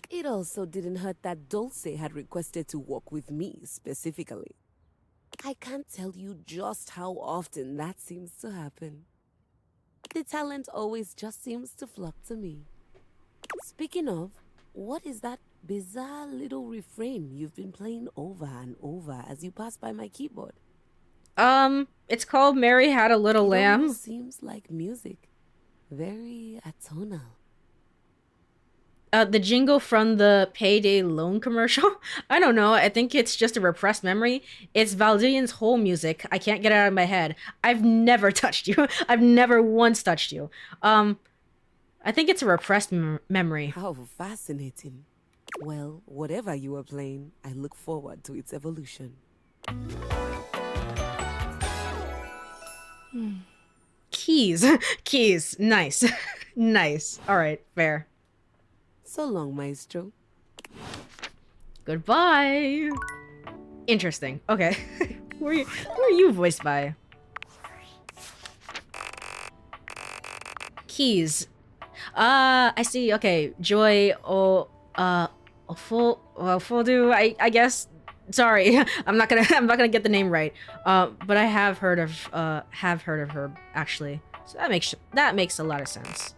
It also didn't hurt that Dulce had requested to work with me specifically. I can't tell you just how often that seems to happen. The talent always just seems to flock to me. Speaking of, what is that bizarre little refrain you've been playing over and over as you pass by my keyboard? It's called Mary Had a Little It Lamb. almost seems like music. Very atonal. The jingle from the Payday Loan commercial? I don't know. I think it's just a repressed memory. It's Valdian's whole music. I can't get it out of my head. I've never touched you. I've never once touched you. I think it's a repressed memory. How fascinating. Well, whatever you are playing, I look forward to its evolution. Keys. Keys. Nice. Nice. All right, fair. So long, Maestro. Goodbye. Interesting. Okay. Who are you voiced by? Keys. I see. Okay. Joy. Fodu. I guess. Sorry, I'm not gonna get the name right. But I have heard of her actually. So that makes a lot of sense.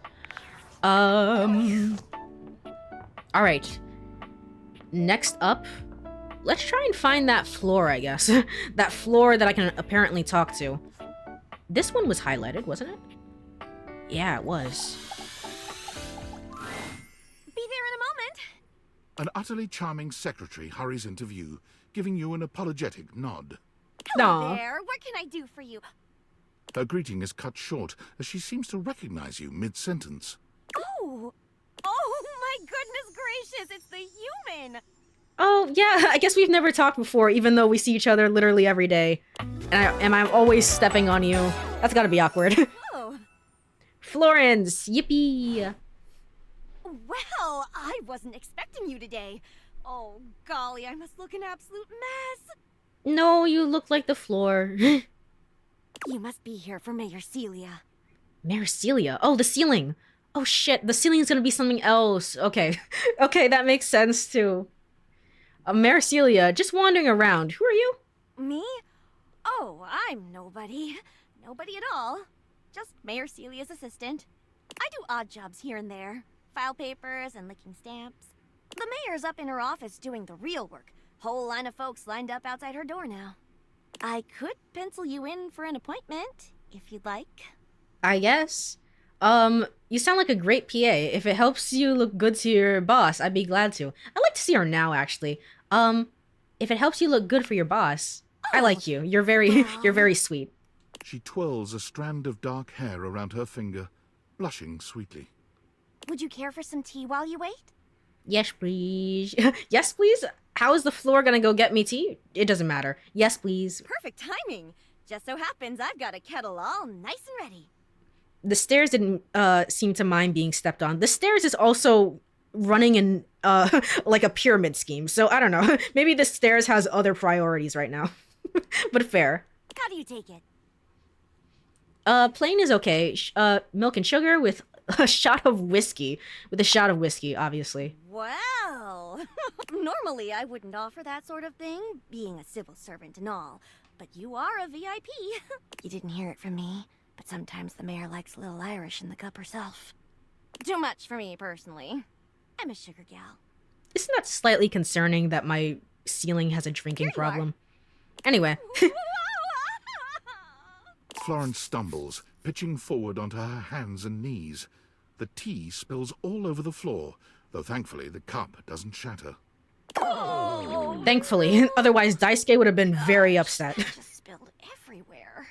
All right. Next up, let's try and find that floor, I guess. That floor that I can apparently talk to. This one was highlighted, wasn't it? Yeah, it was. Be there in a moment. An utterly charming secretary hurries into view, giving you an apologetic nod. Hello there. What can I do for you? Her greeting is cut short as she seems to recognize you mid-sentence. Oh. Oh my goodness gracious, it's the human. Oh, yeah, I guess we've never talked before, even though we see each other literally every day. And I'm always stepping on you. That's gotta be awkward. Oh. Florence, yippee! Well, I wasn't expecting you today. Oh, golly, I must look an absolute mess. No, you look like the floor. You must be here for Mayor Celia. Mayor Celia? Oh, the ceiling! Oh shit, the ceiling's gonna be something else. Okay. Okay, that makes sense too. Mayor Celia, just wandering around. Who are you? Me? Oh, I'm nobody. Nobody at all. Just Mayor Celia's assistant. I do odd jobs here and there. File papers and licking stamps. The mayor's up in her office doing the real work. Whole line of folks lined up outside her door now. I could pencil you in for an appointment, if you'd like. I guess. You sound like a great PA. If it helps you look good to your boss, I'd be glad to. I'd like to see her now, actually. If it helps you look good for your boss, I like you. You're very sweet. She twirls a strand of dark hair around her finger, blushing sweetly. Would you care for some tea while you wait? Yes, please. Yes, please? How is the floor gonna go get me tea? It doesn't matter. Yes, please. Perfect timing. Just so happens I've got a kettle all nice and ready. The stairs didn't seem to mind being stepped on. The stairs is also running in like a pyramid scheme. So I don't know. Maybe the stairs has other priorities right now. But fair. How do you take it? Plain is okay. Milk and sugar with a shot of whiskey. With a shot of whiskey, obviously. Well, normally I wouldn't offer that sort of thing, being a civil servant and all. But you are a VIP. You didn't hear it from me, but sometimes the mayor likes a little Irish in the cup herself. Too much for me, personally. I'm a sugar gal. Isn't that slightly concerning that my ceiling has a drinking problem? Anyway. Florence stumbles, pitching forward onto her hands and knees. The tea spills all over the floor, though thankfully the cup doesn't shatter. Thankfully, otherwise Daisuke would have been very upset. It just spilled everywhere.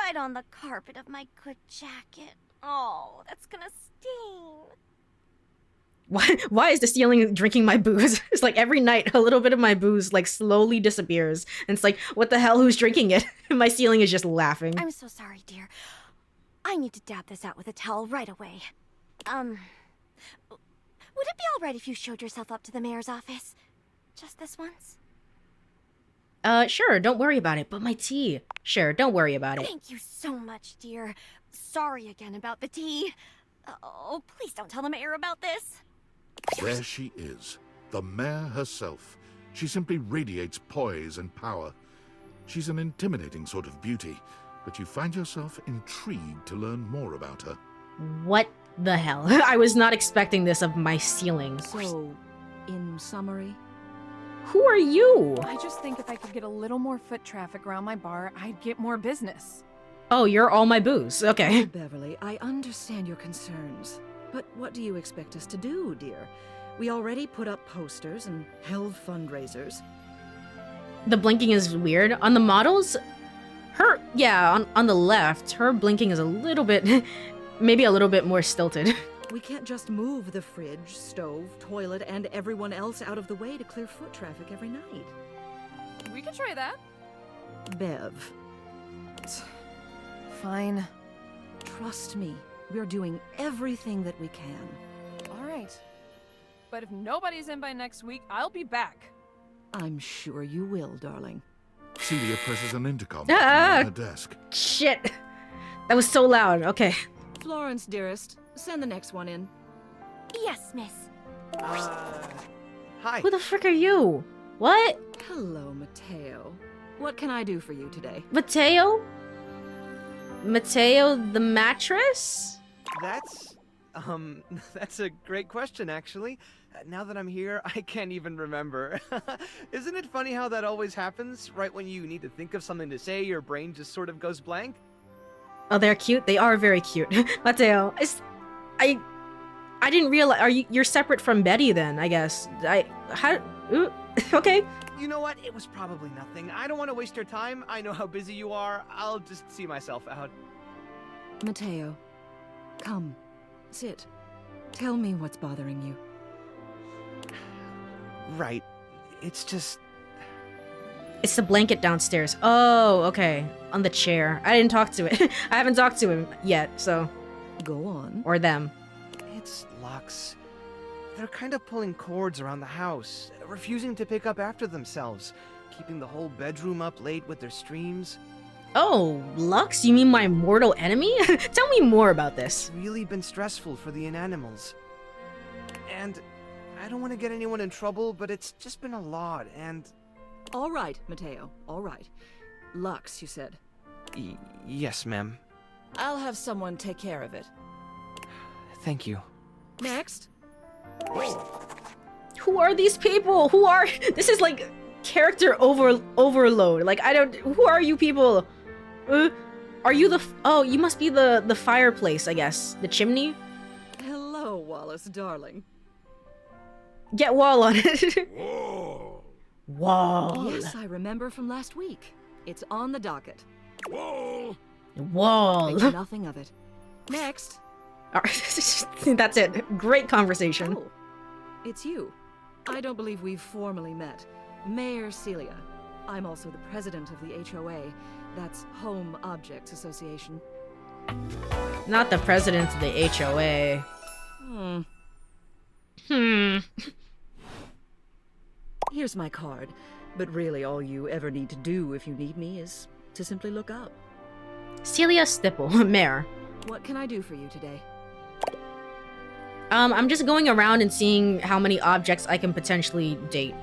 Right on the carpet of my good jacket. Oh, that's gonna sting. Why is the ceiling drinking my booze? It's like every night a little bit of my booze like slowly disappears. And it's like, what the hell, who's drinking it? My ceiling is just laughing. I'm so sorry, dear. I need to dab this out with a towel right away. Would it be alright if you showed yourself up to the mayor's office? Just this once? Sure, don't worry about it, but my tea. Sure, don't worry about it. Thank you so much, dear. sorry again about the tea. Oh, please don't tell the mayor about this. There she is, the mayor herself. She simply radiates poise and power. She's an intimidating sort of beauty, but you find yourself intrigued to learn more about her. What the hell? I was not expecting this of my ceiling. So, in summary, Who are you? I just think if I could get a little more foot traffic around my bar, I'd get more business. Oh, you're all my booze. Okay. Beverly, I understand your concerns. But what do you expect us to do, dear? We already put up posters and held fundraisers. The blinking is weird. On the models, on the left, her blinking is a little bit, maybe a little bit more stilted. We can't just move the fridge, stove, toilet, and everyone else out of the way to clear foot traffic every night. We could try that. Bev. Fine. Trust me, we're doing everything that we can. All right. But if nobody's in by next week, I'll be back. I'm sure you will, darling. Celia presses an intercom button on her desk. Shit. That was so loud. Okay. Florence, dearest, send the next one in. Yes, miss. Hi. Who the frick are you? What? Hello, Mateo. What can I do for you today? Mateo? Mateo the mattress? That's a great question, actually. Now that I'm here, I can't even remember. Isn't it funny how that always happens? Right when you need to think of something to say, your brain just sort of goes blank? Oh, they're cute. They are very cute. Mateo, I didn't realize. You're separate from Betty then? I guess. Okay. You know what? It was probably nothing. I don't want to waste your time. I know how busy you are. I'll just see myself out. Mateo, come, sit. Tell me what's bothering you. Right. It's just... It's the blanket downstairs. Oh, okay. On the chair. I didn't talk to it. I haven't talked to him yet, so... Go on. Or them. It's Lux. They're kind of pulling cords around the house, refusing to pick up after themselves, keeping the whole bedroom up late with their streams. Oh, Lux? You mean my mortal enemy? Tell me more about this. It's really been stressful for the inanimals. And I don't want to get anyone in trouble, but it's just been a lot, and... All right, Mateo, all right. Lux, you said? Yes, ma'am. I'll have someone take care of it. Thank you. Next. Who are these people? This is like character overload. Like, who are you people? Are you oh, you must be the fireplace, I guess. The chimney? Hello, Wallace, darling. Get Wall on it. Whoa. Wall. Yes, I remember from last week. It's on the docket. Whoa. Wall. Make nothing of it. Next. That's it. Great conversation. Oh, it's you. I don't believe we've formally met. Mayor Celia. I'm also the president of the HOA. That's Home Objects Association. Not the president of the HOA. Here's my card. But really all you ever need to do if you need me is to simply look up. Celia Stipple, Mayor. What can I do for you today? I'm just going around and seeing how many objects I can potentially date.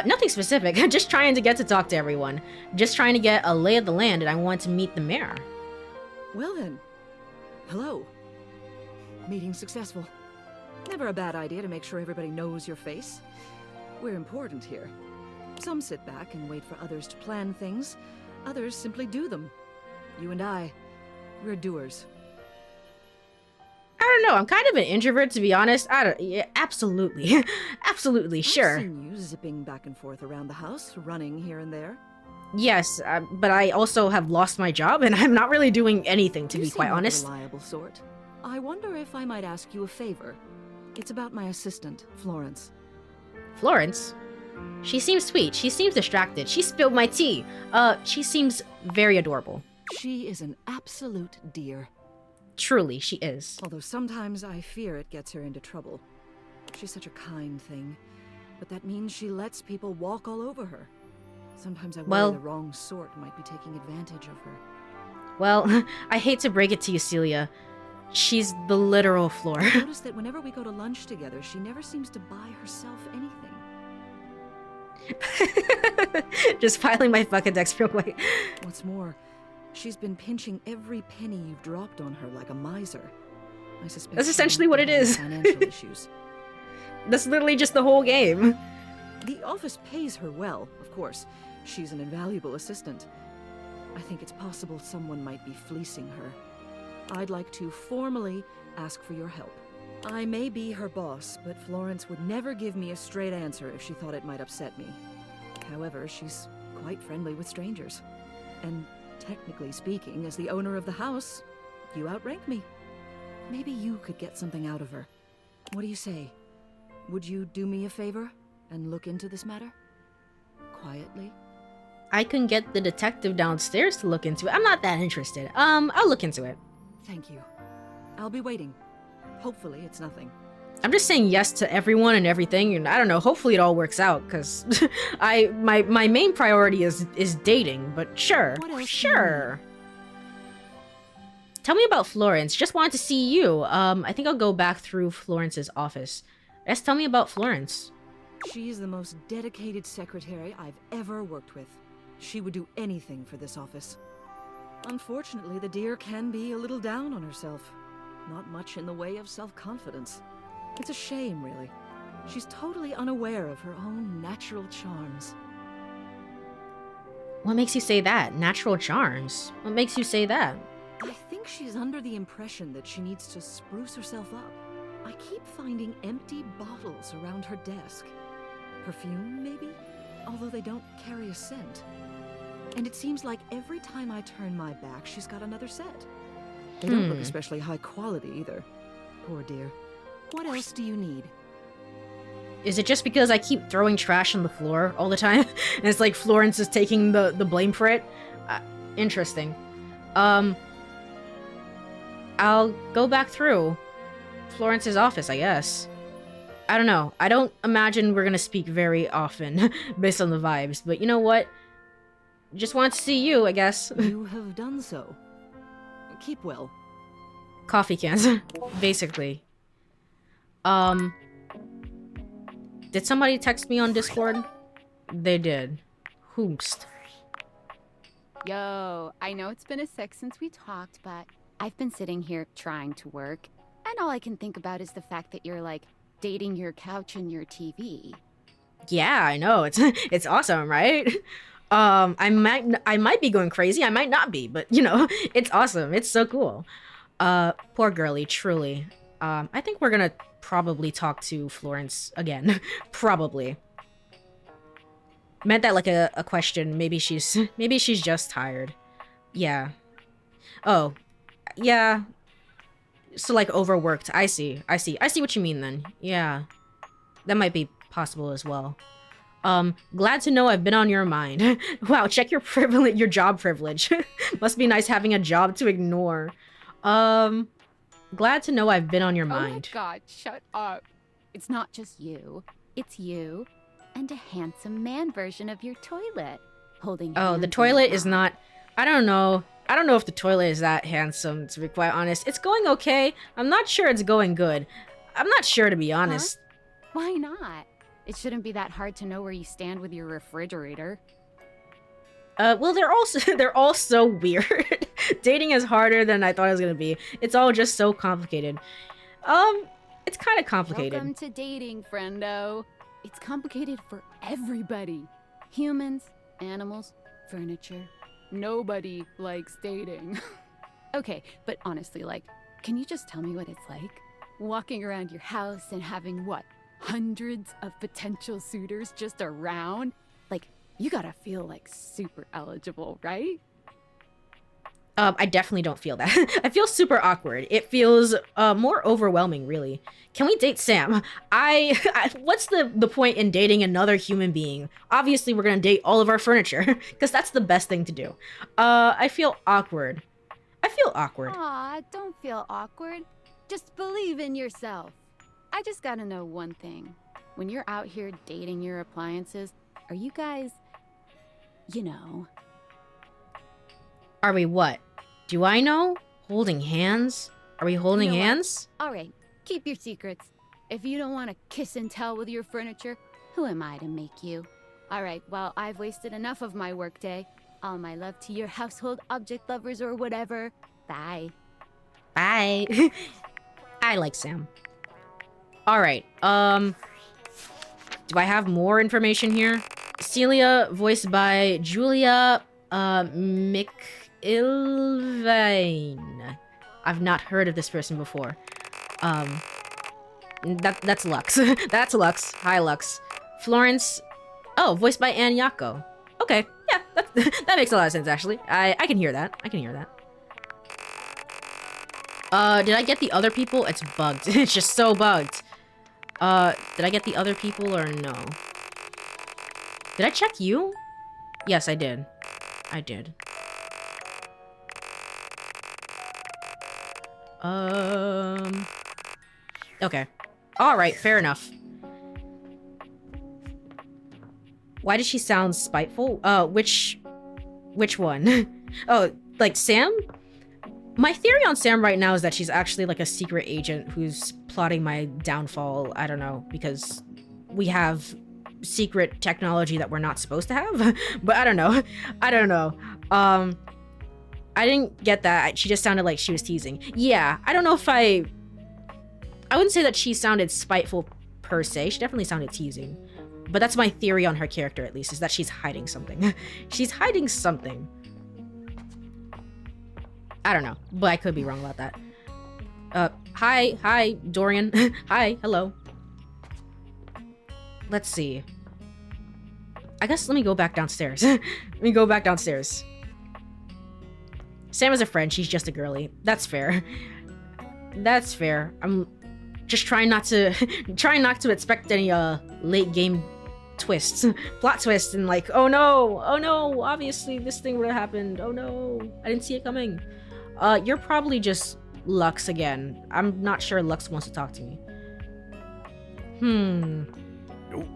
Nothing specific, just trying to get to talk to everyone. Just trying to get a lay of the land, and I want to meet the mayor. Well then, hello. Meeting successful. Never a bad idea to make sure everybody knows your face. We're important here. Some sit back and wait for others to plan things. Others simply do them. You and I, we're doers. I don't know, I'm kind of an introvert, to be honest. Yeah, absolutely. Absolutely, sure. I've seen you zipping back and forth around the house, running here and there. Yes, but I also have lost my job, and I'm not really doing anything, to be quite honest. You seem like a reliable sort. I wonder if I might ask you a favor. It's about my assistant, Florence. Florence? She seems sweet. She seems distracted. She spilled my tea. She seems very adorable. She is an absolute dear. Truly, she is. Although sometimes I fear it gets her into trouble. She's such a kind thing, but that means she lets people walk all over her. Sometimes I worry the wrong sort might be taking advantage of her. Well, I hate to break it to you, Celia. She's the literal Floor. I noticed that whenever we go to lunch together, she never seems to buy herself anything. Just filing my fucking decks real quick. What's more, she's been pinching every penny you've dropped on her like a miser. I suspect That's essentially what it is. Financial issues. That's literally just the whole game. The office pays her well, of course. She's an invaluable assistant. I think it's possible someone might be fleecing her. I'd like to formally ask for your help. I may be her boss, but Florence would never give me a straight answer if she thought it might upset me. However, she's quite friendly with strangers. And technically speaking, as the owner of the house, you outrank me. Maybe you could get something out of her. What do you say? Would you do me a favor and look into this matter? Quietly? I can get the detective downstairs to look into it. I'm not that interested. I'll look into it. Thank you. I'll be waiting. Hopefully it's nothing. I'm just saying yes to everyone and everything, and I don't know, hopefully it all works out, because my main priority is dating, but sure. Sure. Tell me about Florence. Just wanted to see you. I think I'll go back through Florence's office. Just tell me about Florence. She's the most dedicated secretary I've ever worked with. She would do anything for this office. Unfortunately, the dear can be a little down on herself. Not much in the way of self-confidence. It's a shame, really. She's totally unaware of her own natural charms. What makes you say that? Natural charms? What makes you say that? I think she's under the impression that she needs to spruce herself up. I keep finding empty bottles around her desk. Perfume, maybe? Although they don't carry a scent. And it seems like every time I turn my back, she's got another set. They don't look especially high quality either. Poor dear. What else do you need? Is it just because I keep throwing trash on the floor all the time? And it's like Florence is taking the blame for it? Interesting. I'll go back through Florence's office, I guess. I don't know. I don't imagine we're gonna speak very often based on the vibes, but you know what? Just want to see you, I guess. You have done so. Keep well. Coffee cans, basically. Did somebody text me on Discord? They did. Whomst. Yo, I know it's been a sec since we talked, but I've been sitting here trying to work, and all I can think about is the fact that you're, like, dating your couch and your TV. Yeah, I know. It's awesome, right? I might be going crazy. I might not be, but you know, it's awesome. It's so cool. Poor girlie, truly. I think we're gonna probably talk to Florence again. Probably. Meant that like a question. Maybe she's just tired. Yeah. Oh. Yeah. So like overworked. I see what you mean then. Yeah. That might be possible as well. Glad to know I've been on your mind. Wow, check your job privilege. Must be nice having a job to ignore. Glad to know I've been on your mind. Oh my god, shut up. It's not just you. It's you and a handsome man version of your toilet. Holding Oh, the toilet is not... I don't know if the toilet is that handsome, to be quite honest. It's going okay. I'm not sure it's going good. I'm not sure, to be honest. Huh? Why not? It shouldn't be that hard to know where you stand with your refrigerator. Well, they're all so weird. Dating is harder than I thought it was gonna be. It's all just so complicated. It's kind of complicated. Welcome to dating, friendo. It's complicated for everybody. Humans, animals, furniture. Nobody likes dating. Okay, but honestly, like, can you just tell me what it's like? Walking around your house and having what? Hundreds of potential suitors just around? Like, you gotta feel like super eligible, right? I definitely don't feel that. I feel super awkward. It feels more overwhelming, really. Can we date Sam? What's the point in dating another human being? Obviously, we're gonna date all of our furniture, because that's the best thing to do. I feel awkward. Aw, don't feel awkward. Just believe in yourself. I just gotta know one thing. When you're out here dating your appliances, are you guys, you know... Are we what? Do I know? Holding hands? Are we holding hands? Alright, keep your secrets. If you don't want to kiss and tell with your furniture, who am I to make you? Alright, well, I've wasted enough of my workday. All my love to your household object lovers or whatever. Bye. Bye. I like Sam. Alright, do I have more information here? Celia, voiced by Julia, McIlvaine. I've not heard of this person before. That's Lux. That's Lux. Hi, Lux. Florence. Oh, voiced by Ann Yako. Okay, yeah, that makes a lot of sense, actually. I can hear that. I can hear that. Did I get the other people? It's bugged. It's just so bugged. Did I get the other people or no? Did I check you? Yes, I did. I did. Okay. Alright, fair enough. Why does she sound spiteful? Which one? Oh, like Sam? My theory on Sam right now is that she's actually like a secret agent who's plotting my downfall. I don't know, because we have secret technology that we're not supposed to have. But I don't know. I don't know. I didn't get that. She just sounded like she was teasing. Yeah, I don't know if I wouldn't say that she sounded spiteful per se. She definitely sounded teasing. But that's my theory on her character, at least, is that she's hiding something. She's hiding something. I don't know, but I could be wrong about that. Hi, Dorian. Hi, hello. Let's see. I guess let me go back downstairs. Let me go back downstairs. Sam is a friend, she's just a girly. That's fair. That's fair. I'm just trying not to expect any late game twists, plot twists, and like, oh no, obviously this thing would have happened. Oh no, I didn't see it coming. You're probably just Lux again. I'm not sure Lux wants to talk to me. Nope.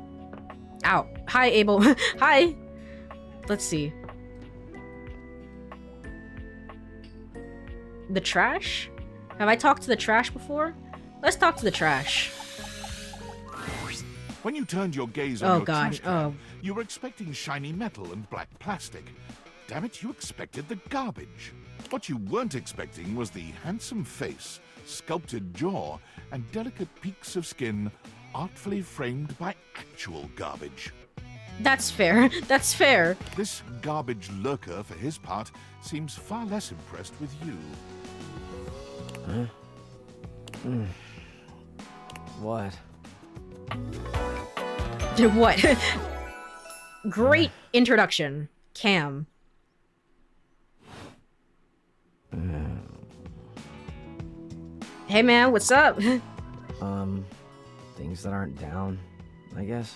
Ow. Hi, Abel. Hi. Let's see. The trash? Have I talked to the trash before? Let's talk to the trash. When you turned your gaze on your God. trash can, you were expecting shiny metal and black plastic. Damn it, you expected the garbage. What you weren't expecting was the handsome face, sculpted jaw, and delicate peaks of skin artfully framed by actual garbage. That's fair. That's fair. This garbage lurker, for his part, seems far less impressed with you. Huh? What? What? Great introduction, Cam. Hey man, what's up? Things that aren't down, I guess.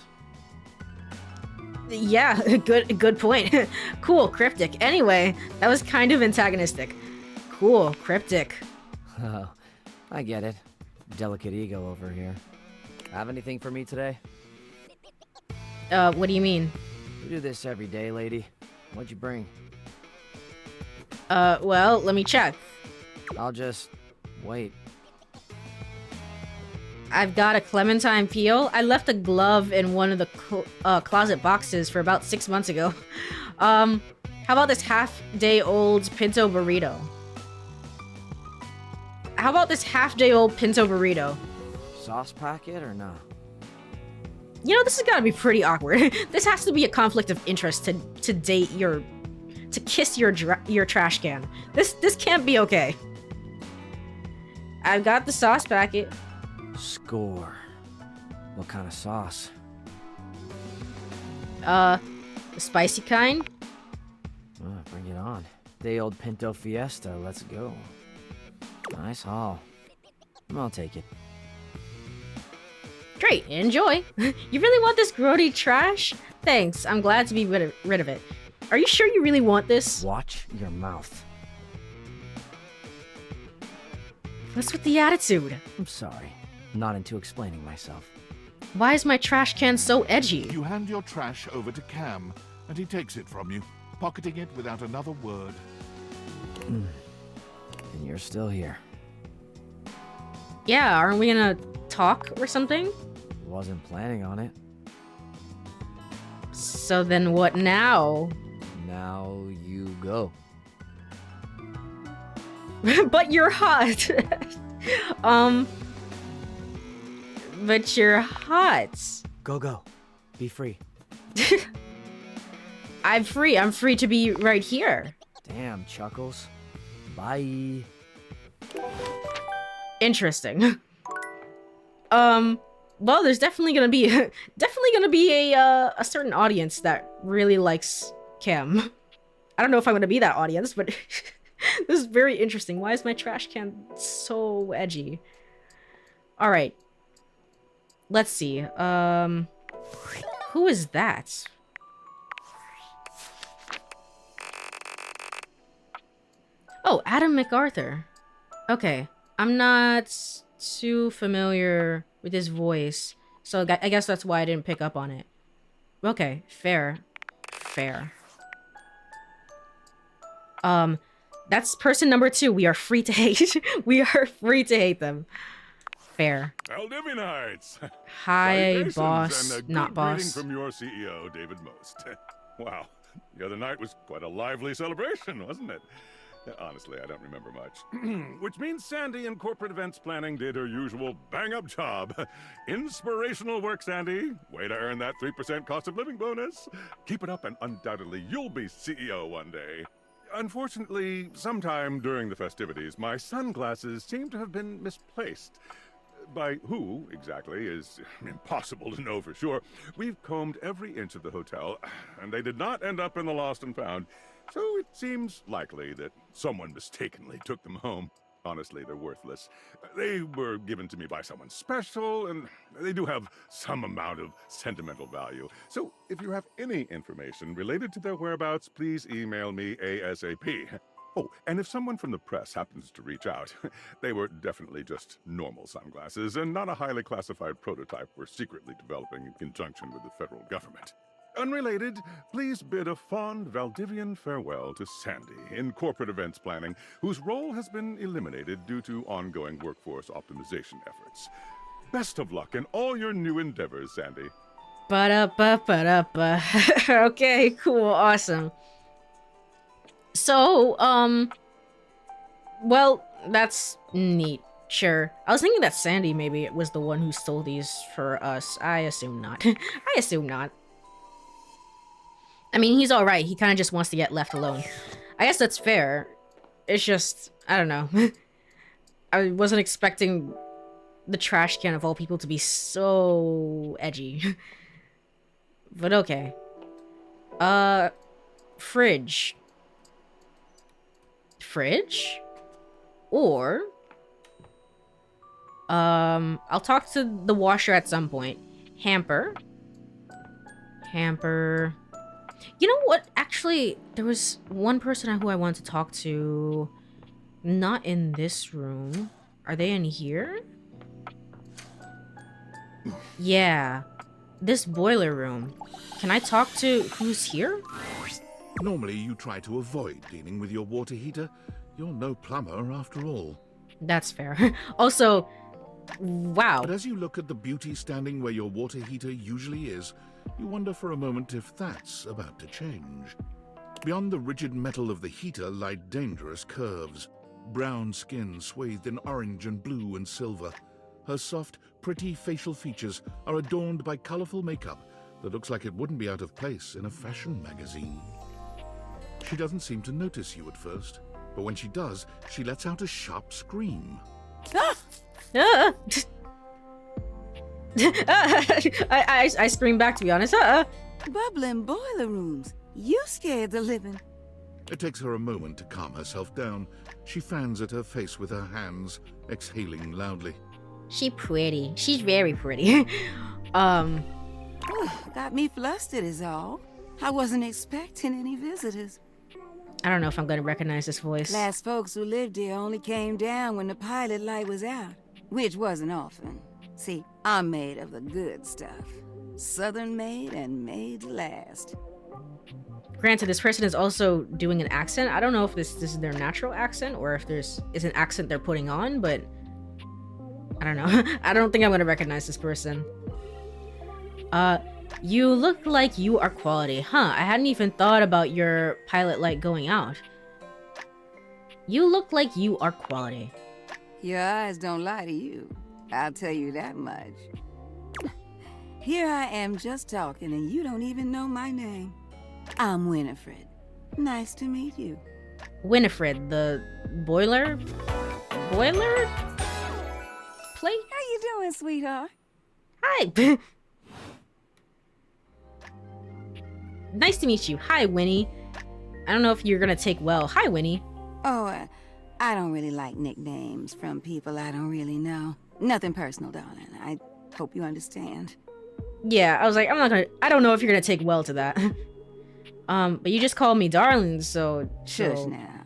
Yeah, good point. Cool, cryptic. Anyway, that was kind of antagonistic. Cool, cryptic. Oh, I get it. Delicate ego over here. Have anything for me today? What do you mean? You do this every day, lady. What'd you bring? Well, let me check. I'll just wait. I've got a clementine peel. I left a glove in one of the closet boxes for about 6 months ago. How about this half-day-old pinto burrito? How about this half-day-old pinto burrito? Sauce packet or no? You know, this has got to be pretty awkward. This has to be a conflict of interest to kiss your trash can. This can't be okay. I've got the sauce packet. Score. What kind of sauce? The spicy kind? Bring it on. Day old Pinto Fiesta, let's go. Nice haul. I'll take it. Great, enjoy. You really want this grody trash? Thanks, I'm glad to be rid of it. Are you sure you really want this? Watch your mouth. What's with the attitude? I'm sorry. I'm not into explaining myself. Why is my trash can so edgy? You hand your trash over to Cam, and he takes it from you, pocketing it without another word. And you're still here. Yeah, aren't we gonna talk or something? Wasn't planning on it. So then what now? Now you go. But you're hot. But you're hot. Go. Be free. I'm free. I'm free to be right here. Damn, Chuckles. Bye. Interesting. Well, there's definitely gonna be a certain audience that really likes Cam. I don't know if I'm gonna be that audience, but this is very interesting. Why is my trash can so edgy? All right. Let's see. Who is that? Oh, Adam MacArthur. Okay. I'm not too familiar with his voice, so I guess that's why I didn't pick up on it. Okay, fair. That's person number 2. We are free to hate. We are free to hate them. Fair. Valdivianites! Hi, boss, Salutations, and a not good boss. greeting from your CEO, David Most. Wow, the other night was quite a lively celebration, wasn't it? Honestly, I don't remember much. Which means Sandy in corporate events planning did her usual bang-up job. Inspirational work, Sandy. Way to earn that 3% cost of living bonus. Keep it up and undoubtedly you'll be CEO one day. Unfortunately, sometime during the festivities, my sunglasses seem to have been misplaced. By who, exactly, is impossible to know for sure. We've combed every inch of the hotel, and they did not end up in the lost and found. So it seems likely that someone mistakenly took them home. Honestly, they're worthless. They were given to me by someone special, and they do have some amount of sentimental value. So if you have any information related to their whereabouts, please email me ASAP. Oh, and if someone from the press happens to reach out, they were definitely just normal sunglasses and not a highly classified prototype we're secretly developing in conjunction with the federal government. Unrelated, please bid a fond Valdivian farewell to Sandy in corporate events planning, whose role has been eliminated due to ongoing workforce optimization efforts. Best of luck in all your new endeavors, Sandy. Ba-da-ba-ba-da-ba. Okay, cool, awesome. So, well, that's neat. Sure. I was thinking that Sandy maybe was the one who stole these for us. I assume not. I assume not. I mean, he's alright. He kind of just wants to get left alone. I guess that's fair. It's just, I don't know. I wasn't expecting the trash can of all people to be so edgy. But okay. Fridge. Fridge? Or... I'll talk to the washer at some point. Hamper. Hamper... You know what? Actually, there was one person who I wanted to talk to. Not in this room. Are they in here? Yeah. This boiler room. Can I talk to who's here? Normally, you try to avoid dealing with your water heater. You're no plumber after all. That's fair. Also, wow. But as you look at the beauty standing where your water heater usually is, you wonder for a moment if that's about to change. Beyond the rigid metal of the heater lie dangerous curves. Brown skin swathed in orange and blue and silver. Her soft, pretty facial features are adorned by colorful makeup that looks like it wouldn't be out of place in a fashion magazine. She doesn't seem to notice you at first, but when she does, she lets out a sharp scream. Ah! Ah! I scream back, to be honest. Bubbling boiler rooms. You scared the living. It takes her a moment to calm herself down. She fans at her face with her hands, exhaling loudly. She pretty. She's very pretty. Got me flustered is all. I wasn't expecting any visitors. I don't know if I'm going to recognize this voice. Last folks who lived here only came down when the pilot light was out, which wasn't often. See, I'm made of the good stuff. Southern made and made to last. Granted, this person is also doing an accent. I don't know if this is their natural accent or if is an accent they're putting on, but I don't know. I don't think I'm gonna recognize this person. You look like you are quality. Huh, I hadn't even thought about your pilot light going out. You look like you are quality. Your eyes don't lie to you. I'll tell you that much. Here I am just talking and you don't even know my name. I'm Winifred. Nice to meet you. Winifred, the boiler? Boiler? Plate? How you doing, sweetheart? Hi. Nice to meet you. Hi, Winnie. I don't know if you're gonna take well. Hi, Winnie. Oh, I don't really like nicknames from people I don't really know. Nothing personal, darling. I hope you understand. Yeah, I was like, I don't know if you're gonna take well to that. But you just called me darling, so... Shush now.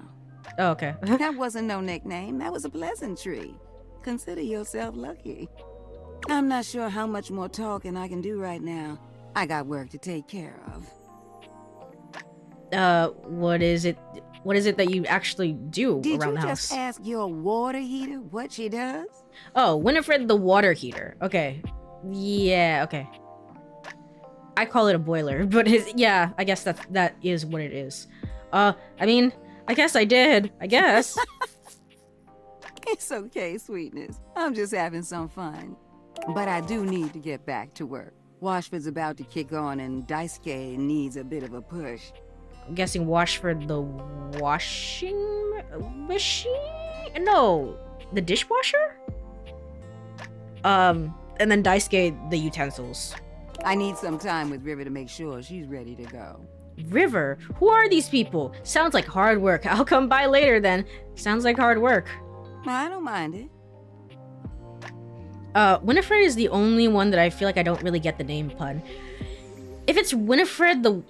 Oh, okay. That wasn't no nickname. That was a pleasantry. Consider yourself lucky. I'm not sure how much more talking I can do right now. I got work to take care of. What is it that you actually do around the house? Did you just ask your water heater what she does? Oh, Winifred the water heater. Okay. Yeah, okay. I call it a boiler, but yeah, I guess that is what it is. I mean, I guess I did. I guess. It's okay, sweetness. I'm just having some fun. But I do need to get back to work. Washford's about to kick on and Daisuke needs a bit of a push. I'm guessing Washford the washing machine? No, the dishwasher? And then Daisuke the utensils. I need some time with River to make sure she's ready to go. River? Who are these people? Sounds like hard work. I'll come by later then. Sounds like hard work. I don't mind it. Winifred is the only one that I feel like I don't really get the name pun. If it's Winifred the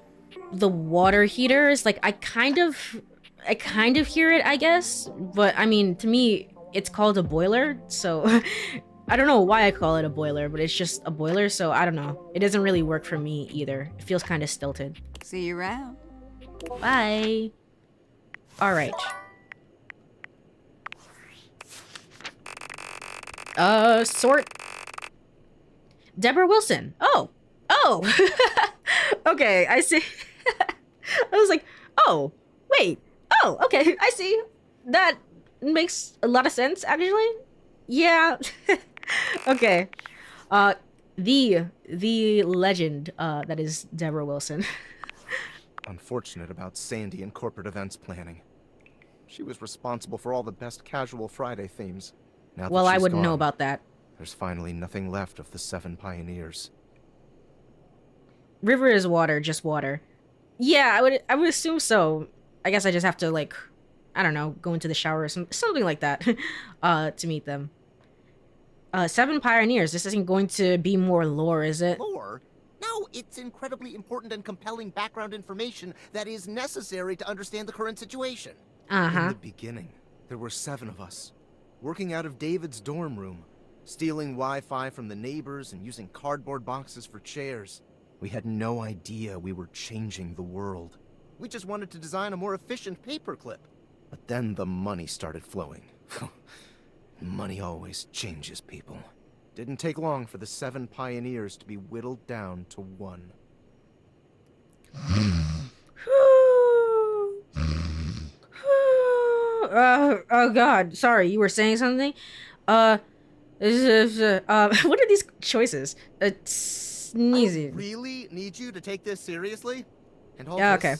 water heater, it's like I kind of hear it, I guess. But I mean, to me, it's called a boiler, so I don't know why I call it a boiler, but it's just a boiler, so I don't know. It doesn't really work for me either. It feels kind of stilted. See you around. Bye. All right. Sort. Deborah Wilson. Oh. Okay, I see. I was like, oh, wait. Oh, okay, I see. That makes a lot of sense, actually. Yeah. Okay. The legend, that is Deborah Wilson. Unfortunate about Sandy and corporate events planning. She was responsible for all the best casual Friday themes. Now well, I wouldn't gone, know about that. There's finally nothing left of the 7 pioneers. River is water, just water. Yeah, I would assume so. I guess I just have to, like, I don't know, go into the shower or something like that to meet them. 7 pioneers. This isn't going to be more lore, is it? Lore? No, it's incredibly important and compelling background information that is necessary to understand the current situation. In the beginning, there were 7 of us, working out of David's dorm room, stealing Wi-Fi from the neighbors and using cardboard boxes for chairs. We had no idea we were changing the world. We just wanted to design a more efficient paperclip. But then the money started flowing. Money always changes people. Didn't take long for the 7 pioneers to be whittled down to 1. Oh god, sorry, you were saying something? What are these choices? Sneezing. I really need you to take this seriously? And all okay.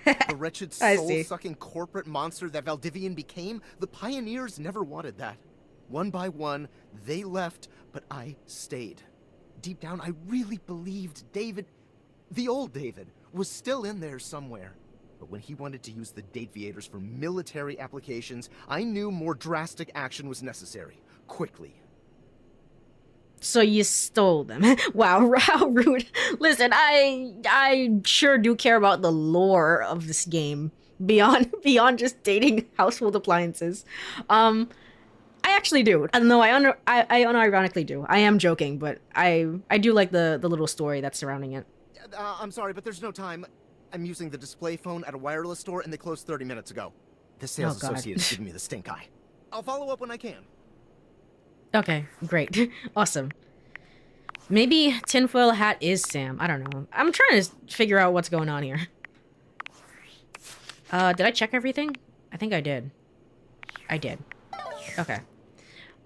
The wretched soul-sucking corporate monster that Valdivian became, the pioneers never wanted that. One by one, they left, but I stayed. Deep down, I really believed David, the old David, was still in there somewhere. But when he wanted to use the DateEverythingers for military applications, I knew more drastic action was necessary. Quickly. So you stole them. Wow, how rude. Listen, I sure do care about the lore of this game. Beyond just dating household appliances. I actually do. No, I unironically do. I am joking, but I do like the little story that's surrounding it. I'm sorry, but there's no time. I'm using the display phone at a wireless store and they closed 30 minutes ago. The sales associate is giving me the stink eye. I'll follow up when I can. Okay, great. Awesome. Maybe tinfoil hat is Sam. I don't know. I'm trying to figure out what's going on here. Did I check everything? I think I did. I did. Okay.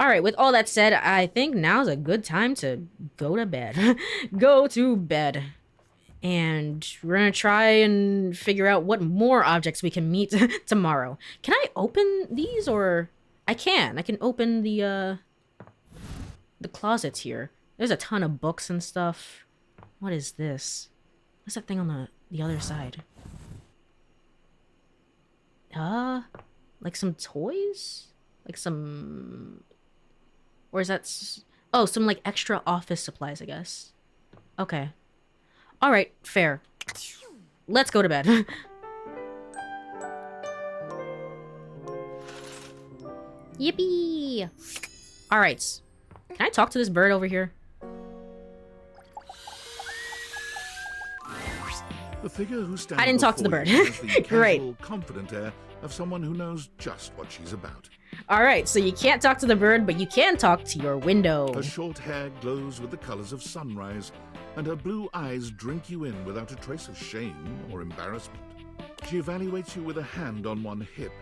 Alright, with all that said, I think now's a good time to go to bed. Go to bed. And we're gonna try and figure out what more objects we can meet tomorrow. Can I open these, or... I can open the closets here. There's a ton of books and stuff. What is this? What's that thing on the other side? Like some toys? Like some... Or is that... Oh, some like extra office supplies, I guess. Okay. Alright, fair. Let's go to bed. Yippee! Alright. Can I talk to this bird over here? The figure who stands I didn't talk to the bird. has the Great. casual, confident air of someone who knows just what she's about. Alright, so you can't talk to the bird, but you can talk to your window. Her short hair glows with the colors of sunrise, and her blue eyes drink you in without a trace of shame or embarrassment. She evaluates you with a hand on one hip,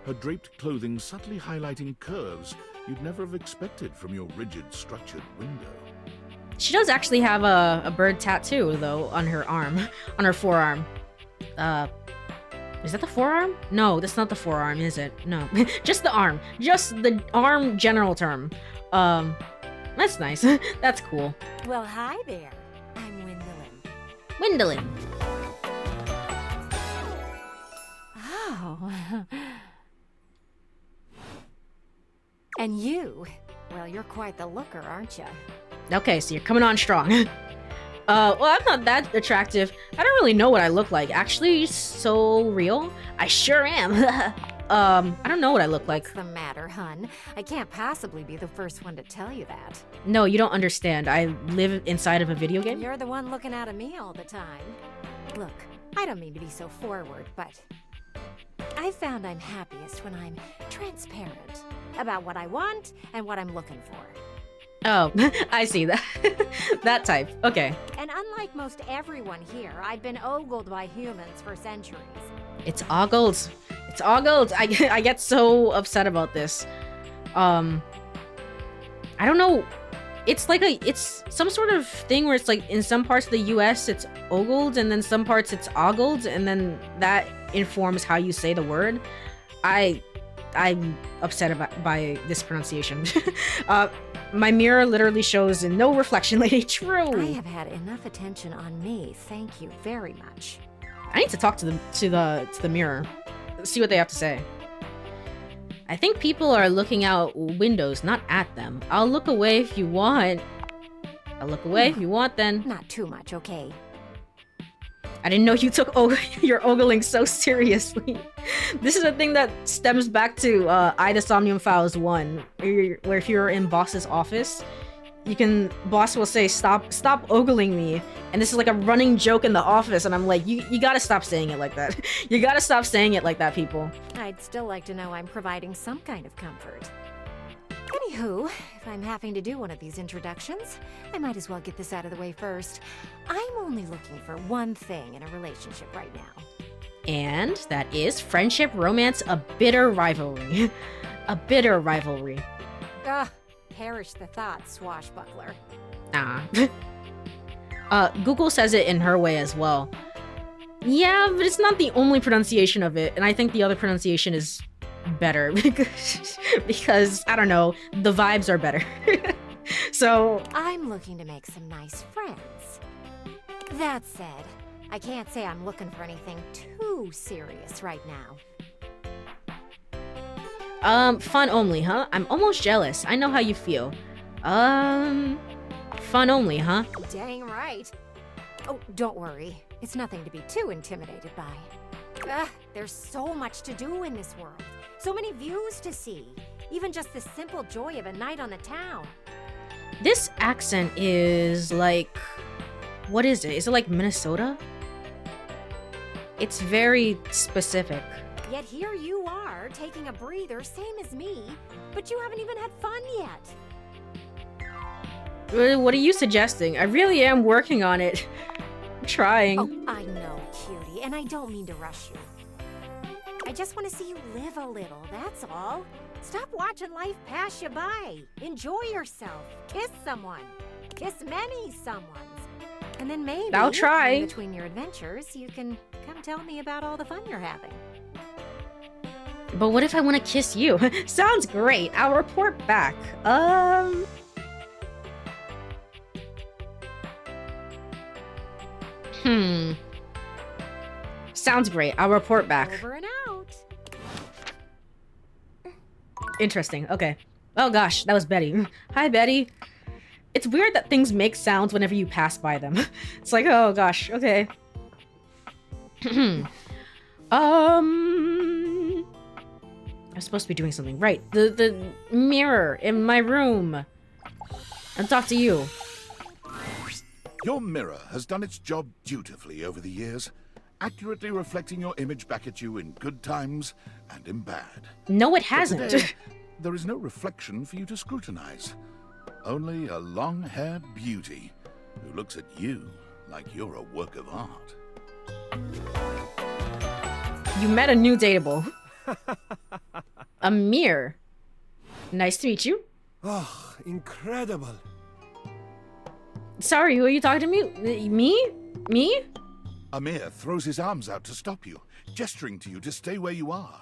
her draped clothing subtly highlighting curves you'd never have expected from your rigid, structured window. She does actually have a bird tattoo, though, on her arm. On her forearm. Is that the forearm? No, that's not the forearm, is it? No. Just the arm. Just the arm general term. That's nice. That's cool. Well, hi there. I'm Gwendolyn. Gwendolyn. Oh. And you? Well, you're quite the looker, aren't you? Okay, so you're coming on strong. Well, I'm not that attractive. I don't really know what I look like. Actually, so real? I sure am. I don't know what I look like. What's the matter, hun? I can't possibly be the first one to tell you that. No, you don't understand. I live inside of a video game. You're the one looking out at me all the time. Look, I don't mean to be so forward, but I found I'm happiest when I'm transparent about what I want and what I'm looking for. Oh, I see that. That type. Okay. And unlike most everyone here, I've been ogled by humans for centuries. It's ogled. It's ogled. I get so upset about this. I don't know. It's like it's some sort of thing where it's like in some parts of the US it's ogled and then some parts it's ogled and then that informs how you say the word. I'm upset by this pronunciation. My mirror literally shows no reflection, lady. True. I have had enough attention on me. Thank you very much. I need to talk to the mirror. See what they have to say. I think people are looking out windows, not at them. I'll look away if you want. I'll look away if you want, then. Not too much, okay? I didn't know you took your ogling so seriously. This is a thing that stems back to Ida Somnium Files 1, where if you're in boss's office, boss will say, stop ogling me. And this is like a running joke in the office, and I'm like, you gotta stop saying it like that. You gotta stop saying it like that, people. I'd still like to know I'm providing some kind of comfort. Anywho, if I'm having to do one of these introductions, I might as well get this out of the way first. I'm only looking for one thing in a relationship right now. And that is friendship, romance, a bitter rivalry. A bitter rivalry. Ugh, perish the thought, swashbuckler. Nah. Google says it in her way as well. Yeah, but it's not the only pronunciation of it, and I think the other pronunciation is better because I don't know, the vibes are better. So I'm looking to make some nice friends. That said, I can't say I'm looking for anything too serious right now. Fun only, huh? I'm almost jealous. I know how you feel. Fun only, huh? Dang right. Oh, don't worry. It's nothing to be too intimidated by. There's so much to do in this world. So many views to see. Even just the simple joy of a night on the town. This accent is like... What is it? Is it like Minnesota? It's very specific. Yet here you are, taking a breather, same as me, but you haven't even had fun yet. What are you suggesting? I really am working on it. I'm trying. Oh, I know, cutie, and I don't mean to rush you. I just want to see you live a little, that's all. Stop watching life pass you by. Enjoy yourself. Kiss someone. Kiss many someones. And then maybe, I'll try. in between your adventures, you can come tell me about all the fun you're having. But what if I want to kiss you? Sounds great. I'll report back. Sounds great. I'll report back. Over and out. Interesting. Okay. Oh gosh, that was Betty. Hi, Betty. It's weird that things make sounds whenever you pass by them. It's like, oh gosh, okay. I'm supposed to be doing something. Right. The mirror in my room. I'll talk to you. Your mirror has done its job dutifully over the years, accurately reflecting your image back at you in good times and in bad. No, it But hasn't. today, there is no reflection for you to scrutinize. Only a long-haired beauty who looks at you like you're a work of art. You met a new dateable. Amir. Nice to meet you. Oh, incredible. Sorry, who are you talking to me? Me? Me? Amir throws his arms out to stop you, gesturing to you to stay where you are.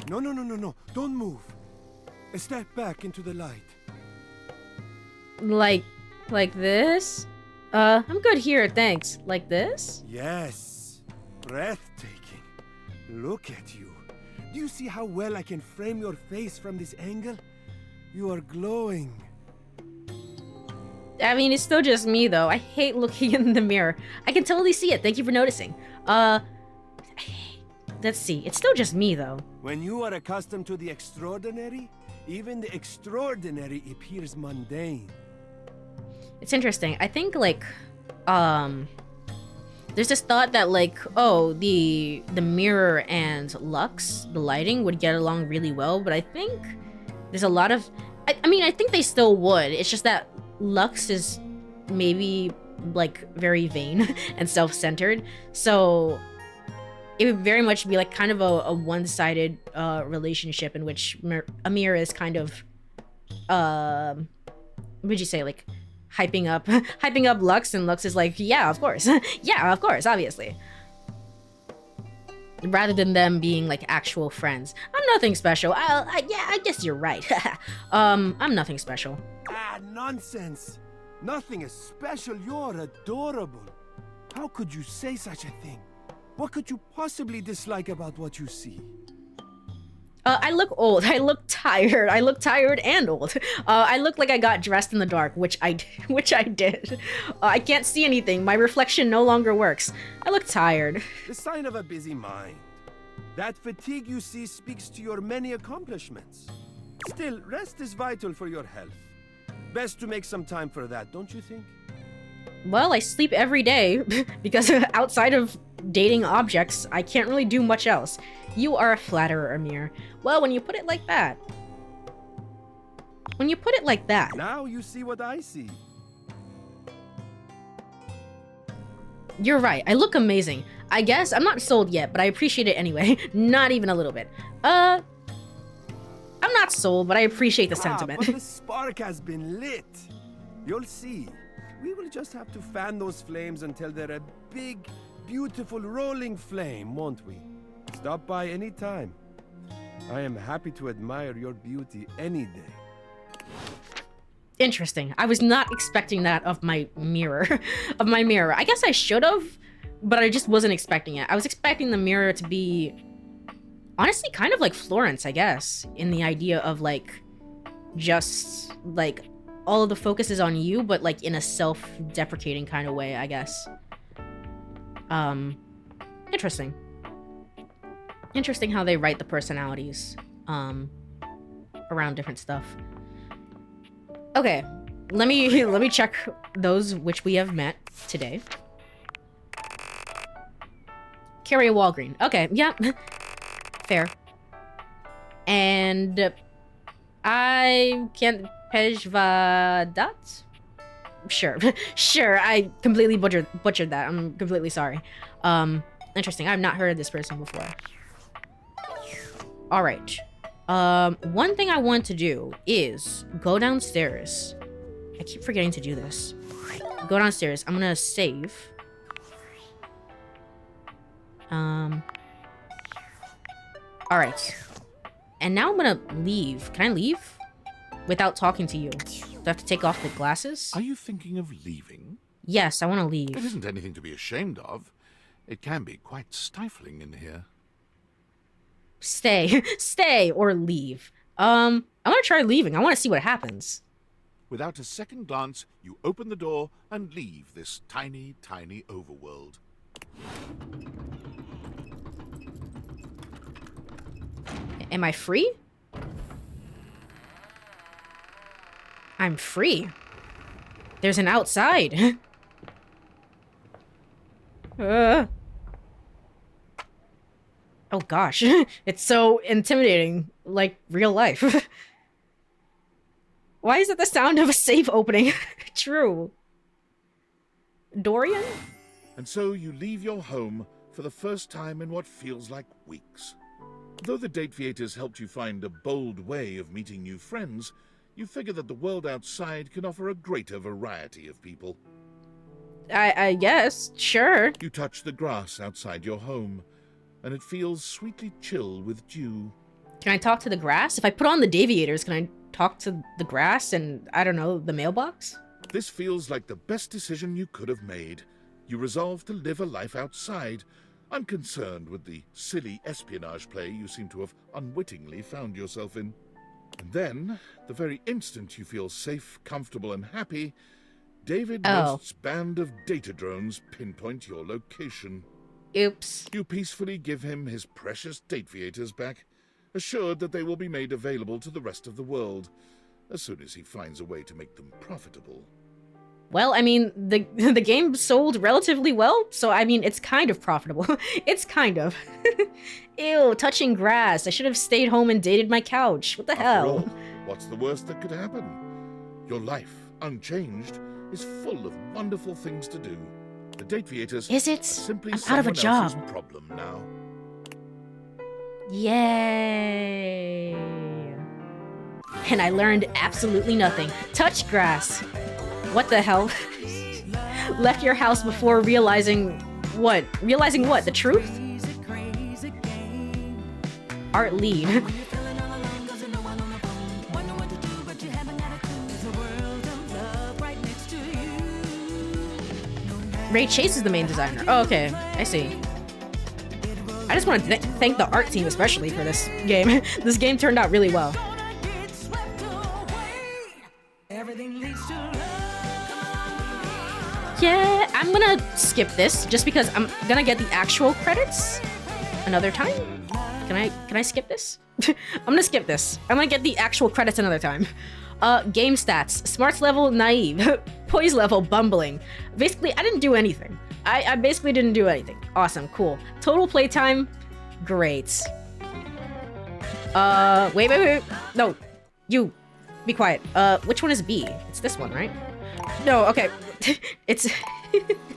No. Don't move. Step back into the light. Like this? I'm good here, thanks. Like this? Yes. Breathtaking. Look at you. Do you see how well I can frame your face from this angle? You are glowing. I mean, it's still just me, though. I hate looking in the mirror. I can totally see it. Thank you for noticing. Let's see. It's still just me, though. When you are accustomed to the extraordinary, even the extraordinary appears mundane. It's interesting. I think, like, there's this thought that, like, oh, the mirror and Lux, the lighting, would get along really well, but I think there's a lot of... I mean, I think they still would. It's just that Lux is maybe, like, very vain and self-centered, so it would very much be, like, kind of a one-sided relationship in which Amir is kind of, what would you say, like, hyping up Lux, and Lux is like, yeah, of course. Yeah, of course, obviously. Rather than them being, like, actual friends. I'm nothing special. Yeah, I guess you're right. I'm nothing special. Ah, nonsense. Nothing is special. You're adorable. How could you say such a thing? What could you possibly dislike about what you see? I look old. I look tired. I look tired and old. I look like I got dressed in the dark, which I did. I can't see anything. My reflection no longer works. I look tired. The sign of a busy mind. That fatigue you see speaks to your many accomplishments. Still, rest is vital for your health. Best to make some time for that, don't you think? Well, I sleep every day, because outside of dating objects, I can't really do much else. You are a flatterer, Amir. Well, when you put it like that. When you put it like that. Now you see what I see. You're right, I look amazing. I guess I'm not sold yet, but I appreciate it anyway. Not even a little bit. I'm not sold, but I appreciate the sentiment. But the spark has been lit. You'll see. We will just have to fan those flames until they're a big, beautiful rolling flame, won't we? Stop by any time. I am happy to admire your beauty any day. Interesting. I was not expecting that of my mirror. I guess I should have, but I just wasn't expecting it. I was expecting the mirror to be, honestly, kind of like Florence, I guess, in the idea of, like, just, like, all of the focus is on you, but, like, in a self-deprecating kind of way, I guess. Interesting. Interesting how they write the personalities, around different stuff. Okay, let me check those which we have met today. Carry a Walgreen. Okay, yeah. Fair. And I can't Pejvadat? Sure. Sure, I completely butchered that. I'm completely sorry. Interesting. I've not heard of this person before. Alright. One thing I want to do is go downstairs. I keep forgetting to do this. Go downstairs. I'm gonna save. Alright. And now I'm gonna leave. Can I leave? Without talking to you. Do I have to take off the glasses? Are you thinking of leaving? Yes, I want to leave. It isn't anything to be ashamed of. It can be quite stifling in here. Stay. Stay or leave. I'm gonna try leaving. I want to see what happens. Without a second glance, you open the door and leave this tiny, tiny overworld. Am I free? I'm free. There's an outside. Oh gosh. It's so intimidating, like real life. Why is it the sound of a safe opening? True. Dorian? And so you leave your home for the first time in what feels like weeks. Though the Dateviators helped you find a bold way of meeting new friends, you figure that the world outside can offer a greater variety of people. I guess, sure. You touch the grass outside your home, and it feels sweetly chill with dew. Can I talk to the grass? If I put on the Daviators, can I talk to the grass and, I don't know, the mailbox? This feels like the best decision you could have made. You resolve to live a life outside, unconcerned with the silly espionage play you seem to have unwittingly found yourself in. And then, the very instant you feel safe, comfortable, and happy, David Most's band of data drones pinpoint your location. Oops. You peacefully give him his precious Dateviators back, assured that they will be made available to the rest of the world, as soon as he finds a way to make them profitable. Well, I mean, the game sold relatively well, so I mean, it's kind of profitable. It's kind of. Ew, touching grass. I should have stayed home and dated my couch. What the hell? All, what's the worst that could happen? Your life, unchanged, is full of wonderful things to do. The Dateviators Is it? are simply I'm out of a someone else's job. problem now. Yay. And I learned absolutely nothing. Touch grass. What the hell? Left your house before realizing what? Realizing what? The truth? Art lead. Ray Chase is the main designer. Oh, okay. I see. I just want to thank the art team especially for this game. This game turned out really well. Yeah, I'm gonna skip this just because I'm gonna get the actual credits another time. Can I skip this? I'm gonna skip this. I'm gonna get the actual credits another time. Game stats. Smarts level, naive. Poise level, bumbling. Basically, I didn't do anything. I basically didn't do anything. Awesome, cool. Total playtime, great. Wait. No, you, be quiet. Which one is B? It's this one, right? No, okay. It's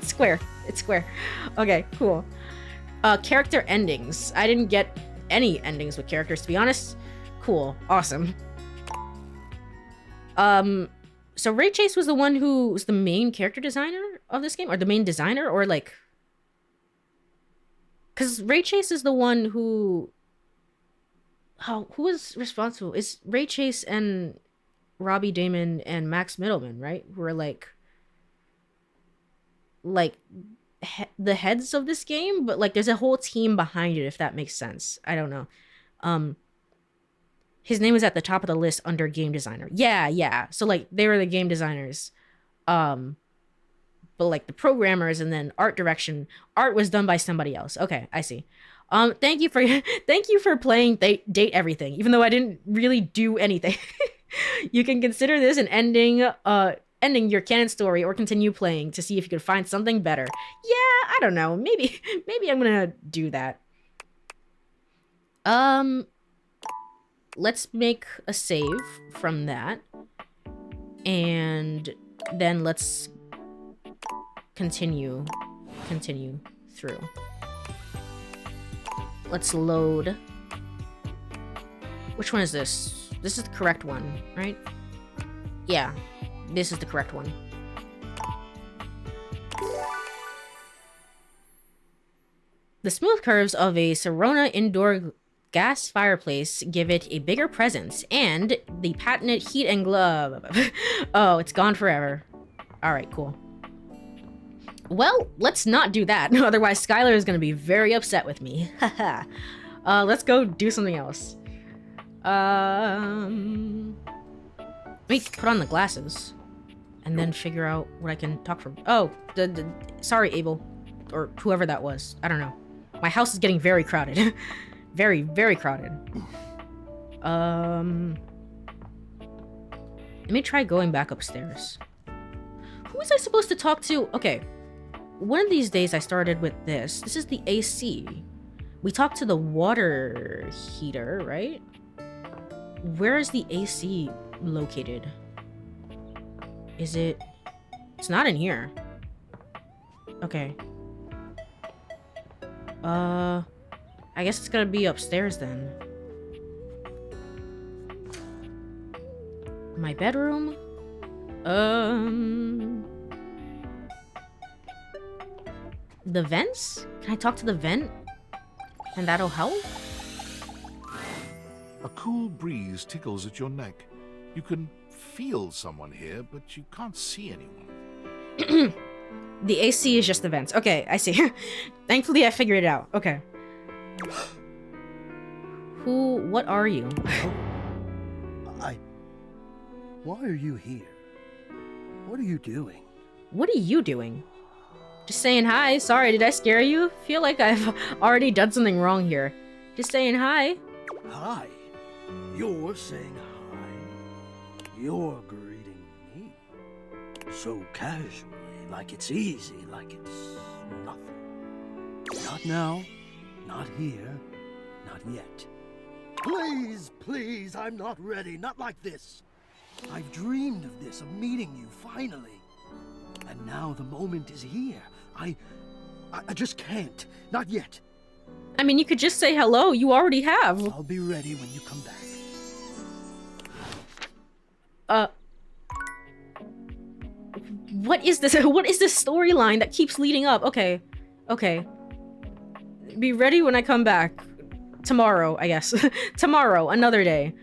square. It's square. Okay, cool. Character endings. I didn't get any endings with characters, to be honest. Cool. Awesome. So Ray Chase was the one who was the main character designer of this game? Or the main designer? Or like... Because Ray Chase is the one who... who is responsible? Is Ray Chase and Robbie Damon and Max Middleman, right? Who are like the heads of this game, but like there's a whole team behind it, if that makes sense. I don't know. His name is at the top of the list under game designer. Yeah. So like they were the game designers. But like the programmers and then art direction. Art was done by somebody else. Okay, I see. Thank you for playing Date Everything, even though I didn't really do anything. You can consider this an ending ending your canon story or continue playing to see if you could find something better. Yeah, I don't know. Maybe I'm gonna do that. Let's make a save from that. And then let's continue through. Let's load. Which one is this? This is the correct one, right? Yeah, this is the correct one. The smooth curves of a Serona indoor gas fireplace give it a bigger presence, and the patented heat and glove. Oh, it's gone forever. Alright, cool. Well, let's not do that, otherwise Skylar is gonna be very upset with me. Haha. Let's go do something else. Let me put on the glasses and then figure out what I can talk from. Oh, sorry, Abel, or whoever that was. I don't know. My house is getting very crowded. Very, very crowded. Let me try going back upstairs. Who was I supposed to talk to? Okay. One of these days I started with this. This is the AC. We talked to the water heater, right? Where is the AC located? Is it... It's not in here. Okay. I guess it's gonna be upstairs then. My bedroom? The vents? Can I talk to the vent? And that'll help? A cool breeze tickles at your neck. You can feel someone here, but you can't see anyone. The AC is just the vents. Okay, I see. Thankfully, I figured it out. Okay. What are you? Why are you here? What are you doing? What are you doing? Just saying hi. Sorry, did I scare you? Feel like I've already done something wrong here. Just saying hi. Hi. You're saying hi. You're greeting me. So casually, like it's easy, like it's nothing. Not now, not here, not yet. Please, please, I'm not ready, not like this. I've dreamed of this, of meeting you, finally. And now the moment is here. I just can't, not yet. I mean, you could just say hello, you already have. I'll be ready when you come back. What is this? What is this storyline that keeps leading up? Okay. Okay. Be ready when I come back. Tomorrow, I guess. Tomorrow, another day.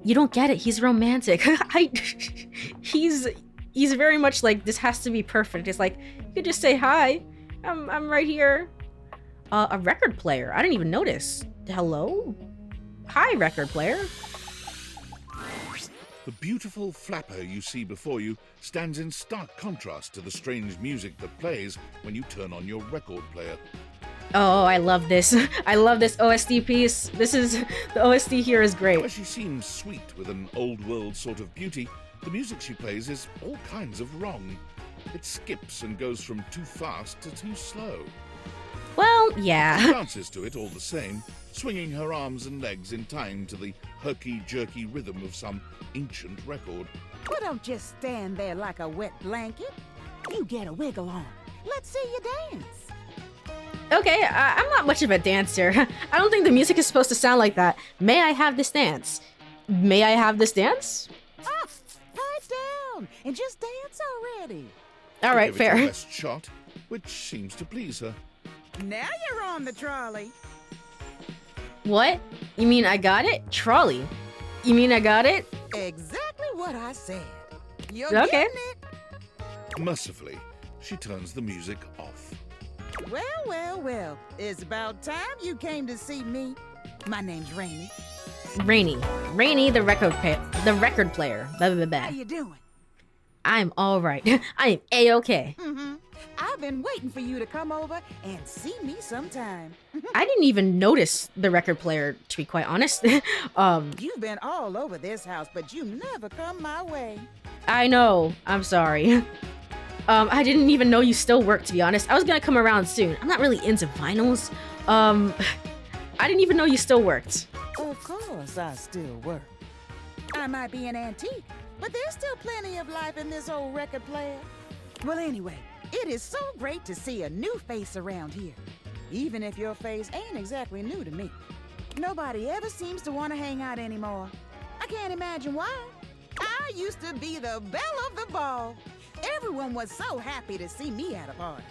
You don't get it. He's romantic. He's very much like, this has to be perfect. It's like, you could just say hi. I'm right here. A record player. I didn't even notice. Hello? Hi, record player. The beautiful flapper you see before you stands in stark contrast to the strange music that plays when you turn on your record player. Oh, I love this. I love this OST piece. The OST here is great. While she seems sweet with an old-world sort of beauty, the music she plays is all kinds of wrong. It skips and goes from too fast to too slow. Well, yeah. She dances to it all the same, swinging her arms and legs in time to the herky-jerky rhythm of some ancient record. Well, don't just stand there like a wet blanket. You get a wiggle on. Let's see you dance. Okay, I'm not much of a dancer. I don't think the music is supposed to sound like that. May I have this dance? May I have this dance? Ah, pipe down and just dance already. All right, Give it fair. your best shot, which seems to please her. Now you're on the trolley. What? You mean I got it? Trolley. You mean I got it? Exactly what I said. You're Okay. getting it. Mercifully, she turns the music off. Well, well, well. It's about time you came to see me. My name's Rainy. Rainy, the record player. Blah, blah, blah. How you doing? I'm all right. I am A-okay. I've been waiting for you to come over and see me sometime. I didn't even notice the record player, to be quite honest. You've been all over this house, but you never come my way. I know. I'm sorry. I didn't even know you still work, to be honest. I was gonna come around soon. I'm not really into vinyls. I didn't even know you still worked. Of course I still work. I might be an antique, but there's still plenty of life in this old record player. Well, anyway, it is so great to see a new face around here. Even if your face ain't exactly new to me. Nobody ever seems to want to hang out anymore. I can't imagine why. I used to be the belle of the ball. Everyone was so happy to see me at a party.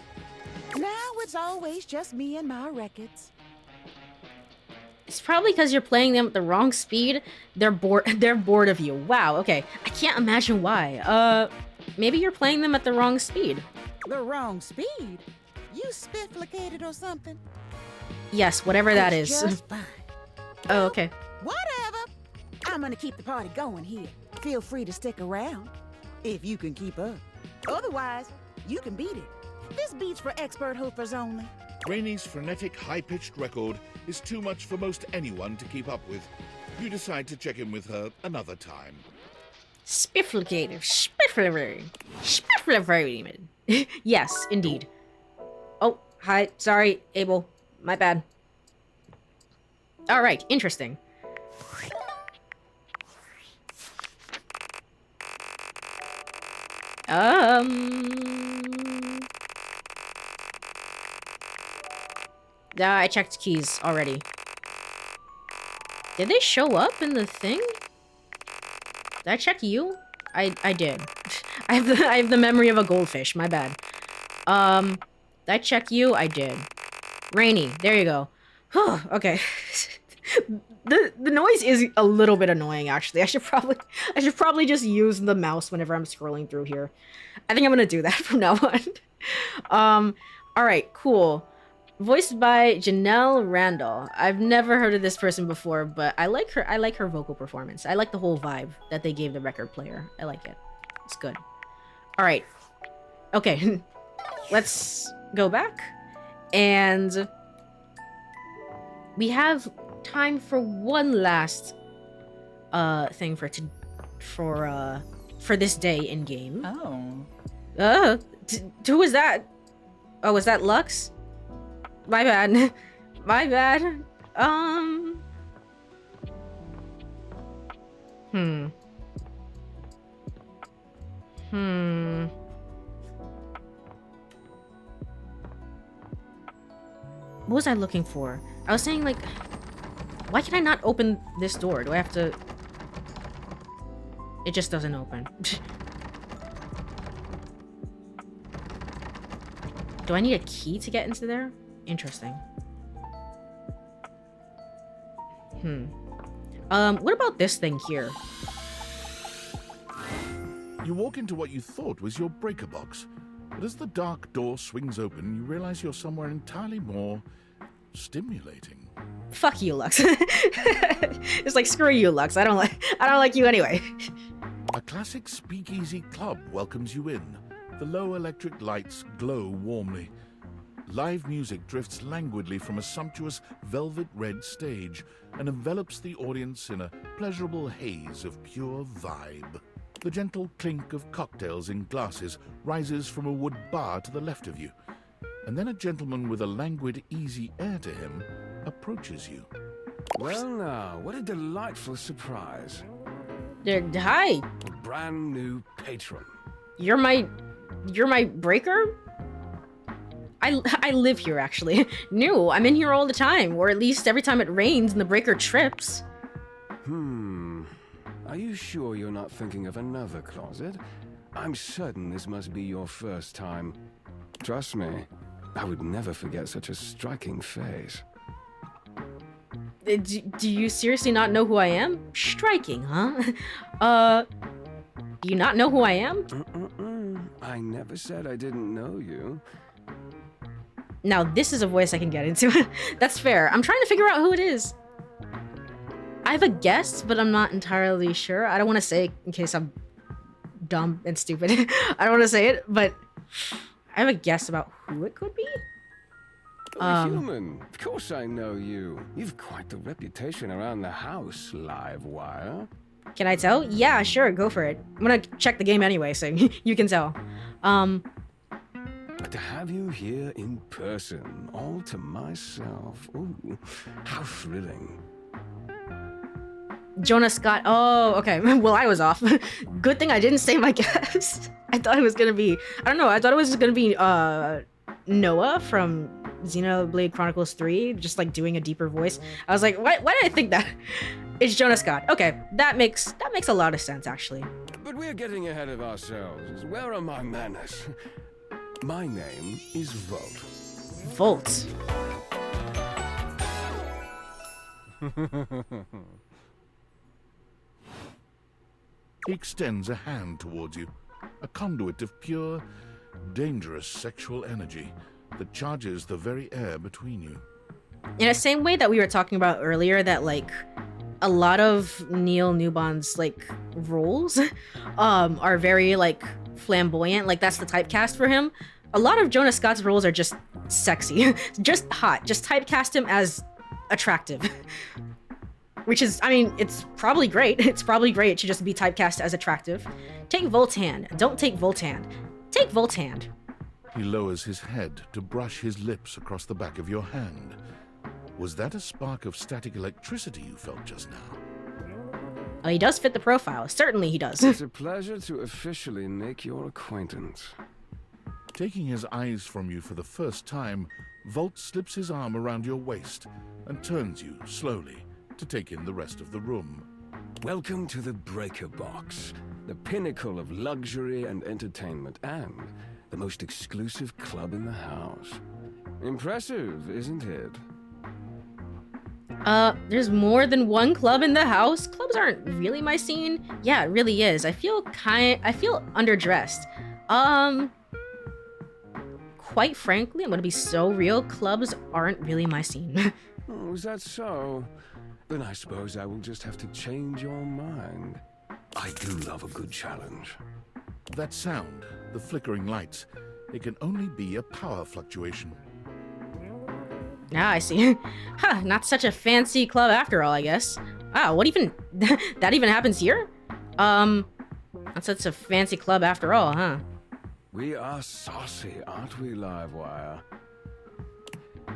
Now it's always just me and my records. It's probably because you're playing them at the wrong speed. They're bored of you. Wow, okay. I can't imagine why. Maybe you're playing them at the wrong speed. The wrong speed? You spifflicated or something? Yes, whatever that is. Just fine. Oh, okay. Whatever. I'm gonna keep the party going here. Feel free to stick around. If you can keep up. Otherwise, you can beat it. This beat's for expert hoofers only. Rainie's frenetic, high-pitched record is too much for most anyone to keep up with. You decide to check in with her another time. Spifflicated. Spifflicated. Yes, indeed. Oh, hi. Sorry, Abel. My bad. Alright, interesting. Yeah, I checked keys already. Did they show up in the thing? Did I check you? I did. I have the memory of a goldfish, my bad. Did I check you? I did. Rainie, there you go. Okay. The noise is a little bit annoying, actually. I should probably just use the mouse whenever I'm scrolling through here. I think I'm gonna do that from now on. Alright, cool. Voiced by Janelle Randall. I've never heard of this person before, but I like her vocal performance. I like the whole vibe that they gave the record player. I like it. It's good. Alright. Okay. Let's go back. And we have time for one last thing for this day in game. Oh. Who was that? Oh, was that Lux? My bad. My bad. What was I looking for? I was saying, like, why can I not open this door? Do I have to... It just doesn't open. Do I need a key to get into there? Interesting. What about this thing here? You walk into what you thought was your breaker box, but as the dark door swings open, you realize you're somewhere entirely more stimulating. Fuck you, Lux. It's like, screw you, Lux. I don't like you anyway. A classic speakeasy club welcomes you in. The low electric lights glow warmly. Live music drifts languidly from a sumptuous velvet red stage and envelops the audience in a pleasurable haze of pure vibe. The gentle clink of cocktails in glasses rises from a wood bar to the left of you, and then a gentleman with a languid, easy air to him approaches you. Well now, what a delightful surprise. Hi. A brand new patron. You're my breaker? I live here, actually. New. I'm in here all the time, or at least every time it rains and the breaker trips. Are you sure you're not thinking of another closet? I'm certain this must be your first time. Trust me, I would never forget such a striking face. Do you seriously not know who I am? Striking, huh? Do you not know who I am? I never said I didn't know you. Now, this is a voice I can get into. That's fair. I'm trying to figure out who it is. I have a guess, but I'm not entirely sure. I don't want to say it in case I'm dumb and stupid. I don't want to say it, but I have a guess about who it could be. Human. Of course I know you. You've quite the reputation around the house, Livewire. Can I tell? Yeah, sure, go for it. I'm gonna check the game anyway, so you can tell. But to have you here in person, all to myself, ooh, how thrilling. Jonah Scott. Oh, okay. Well, I was off. Good thing I didn't say my guess. I thought it was gonna be, I don't know, I thought it was gonna be Noah from Xenoblade Chronicles 3, just like doing a deeper voice. I was like, why did I think that? It's Jonah Scott. Okay, that makes a lot of sense, actually. But we're getting ahead of ourselves. Where are my manners? My name is Volt. Volt. He extends a hand towards you, a conduit of pure, dangerous sexual energy that charges the very air between you. In the same way that we were talking about earlier, that like a lot of Neil Newbon's like roles are very like flamboyant, like that's the typecast for him. A lot of Jonah Scott's roles are just sexy, just hot, just typecast him as attractive. Which is, I mean, it's probably great. It's probably great to just be typecast as attractive. Take Volt's hand. Don't take Volt's hand. Take Volt's hand. He lowers his head to brush his lips across the back of your hand. Was that a spark of static electricity you felt just now? Oh, he does fit the profile. Certainly he does. It's a pleasure to officially make your acquaintance. Taking his eyes from you for the first time, Volt slips his arm around your waist and turns you slowly to take in the rest of the room. Welcome to the Breaker Box, the pinnacle of luxury and entertainment, and the most exclusive club in the house. Impressive, isn't it? There's more than one club in the house. Clubs aren't really my scene. Yeah, it really is. I feel underdressed. Quite frankly, I'm gonna be so real, clubs aren't really my scene. Oh, is that so? Then I suppose I will just have to change your mind. I do love a good challenge. That sound, the flickering lights, it can only be a power fluctuation. Ah, I see. Huh, not such a fancy club after all, I guess. Wow, what even... that even happens here? Not such a fancy club after all, huh? We are saucy, aren't we, Livewire?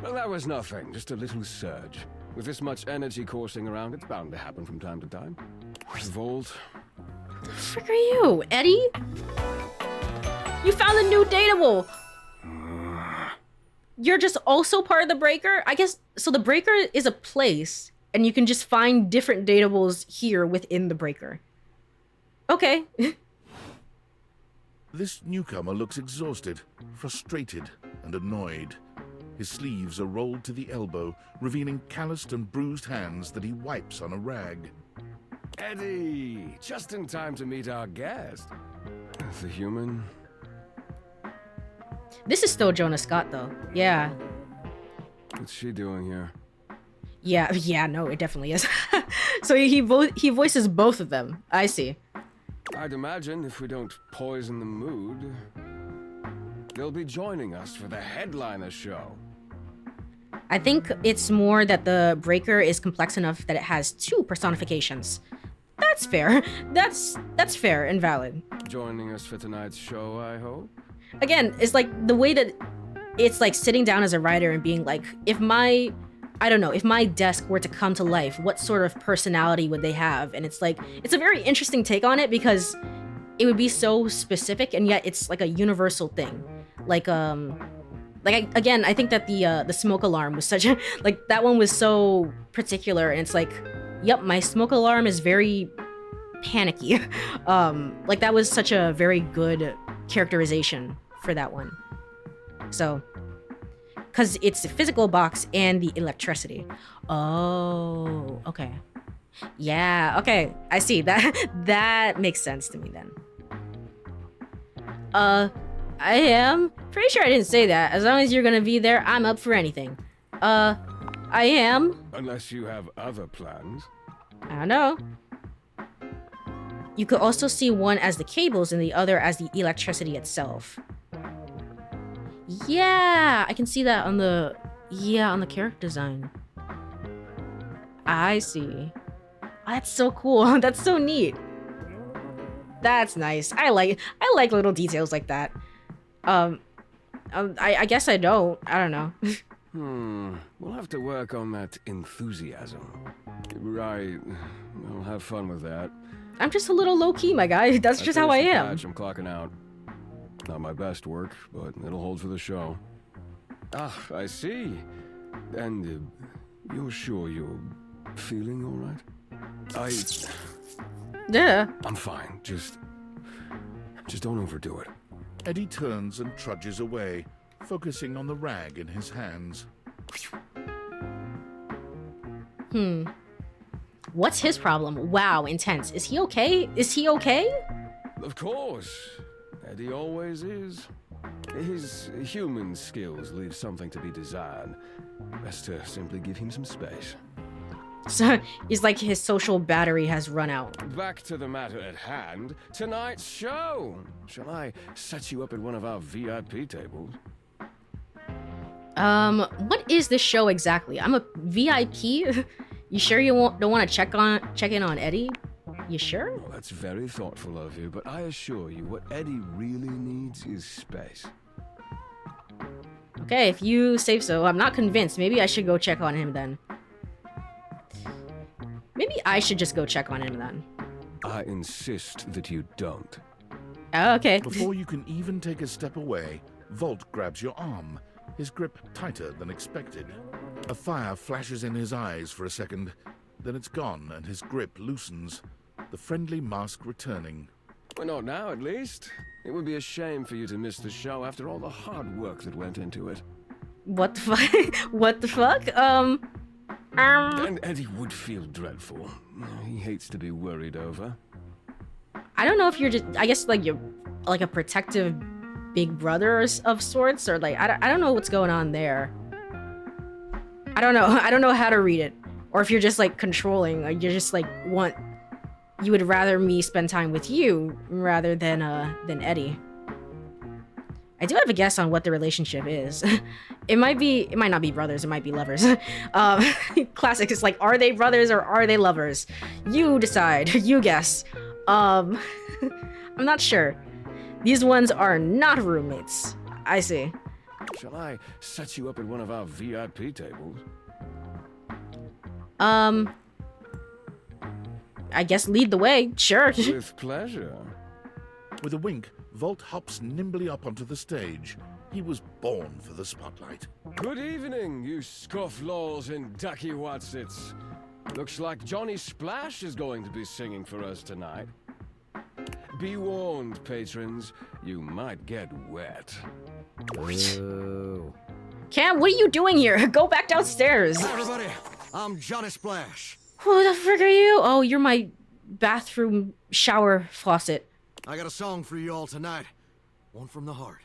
Well, that was nothing, just a little surge. With this much energy coursing around, it's bound to happen from time to time. Volt. What the frick are you, Eddie? You found the new dateable! You're just also part of the Breaker? I guess, so the Breaker is a place, and you can just find different dateables here within the Breaker. Okay. This newcomer looks exhausted, frustrated, and annoyed. His sleeves are rolled to the elbow, revealing calloused and bruised hands that he wipes on a rag. Eddie! Just in time to meet our guest. The human. This is still Jonah Scott, though. Yeah. What's she doing here? Yeah, no, it definitely is. So he voices both of them. I see. I'd imagine if we don't poison the mood, they'll be joining us for the headliner show. I think it's more that the Breaker is complex enough that it has two personifications. That's fair. That's fair and valid. Joining us for tonight's show, I hope? Again, it's like the way that it's like sitting down as a writer and being like, if my desk were to come to life, what sort of personality would they have? And it's like, it's a very interesting take on it because it would be so specific and yet it's like a universal thing. Again, I think that the smoke alarm was such a, like that one was so particular and it's like, yep, my smoke alarm is very panicky. Like that was such a very good characterization for that one. So, because it's the physical box and the electricity. Oh, okay. Yeah, okay. I see. That makes sense to me then. I am pretty sure I didn't say that. As long as you're gonna be there, I'm up for anything. I am. Unless you have other plans. I don't know. You could also see one as the cables and the other as the electricity itself. Yeah, I can see that on the on the character design. I see. That's so cool. That's so neat. That's nice. I like little details like that. I guess I don't know. We'll have to work on that enthusiasm. Right. I'll have fun with that. I'm just a little low-key, my guy. That's just how I am. I'm clocking out. Not my best work, but it'll hold for the show. Ah, I see. And you're sure you're feeling all right? Yeah. I'm fine. Just don't overdo it. Eddie turns and trudges away, focusing on the rag in his hands. What's his problem? Wow, intense. Is he okay? Is he okay? Of course. Eddie always is. His human skills leave something to be desired. Best to simply give him some space. So he's like his social battery has run out. Back to the matter at hand. Tonight's show. Shall I set you up at one of our VIP tables? What is this show exactly? I'm a VIP? You sure you don't want to check in on Eddie? You sure? Oh, that's very thoughtful of you, but I assure you what Eddie really needs is space. Okay, if you say so. I'm not convinced. Maybe I should go check on him then. Maybe I should just go check on him then. I insist that you don't. Oh, okay. Before you can even take a step away, Volt grabs your arm, his grip tighter than expected. A fire flashes in his eyes for a second, then it's gone and his grip loosens, the friendly mask returning. Well, not now, at least. It would be a shame for you to miss the show after all the hard work that went into it. What the fuck? What the fuck? And Eddie would feel dreadful. He hates to be worried over. I don't know if you're just, I guess like you're like a protective big brother of sorts, or like, I don't know what's going on there. I don't know how to read it. Or if you're just like controlling, or you're just like you would rather me spend time with you rather than Eddie. I do have a guess on what the relationship is. It might not be brothers, it might be lovers. Classic, it's like, are they brothers or are they lovers? You decide, you guess. I'm not sure. These ones are not roommates. I see. Shall I set you up at one of our VIP tables? I guess lead the way, sure. With pleasure. With a wink, Volt hops nimbly up onto the stage. He was born for the spotlight. Good evening, you scofflaws and ducky watsits. Looks like Johnny Splash is going to be singing for us tonight. Be warned, patrons, you might get wet. Ooh. Cam, what are you doing here? Go back downstairs. Hi, everybody. I'm Johnny Splash. Who the frick are you? Oh, you're my bathroom shower faucet. I got a song for you all tonight. One from the heart.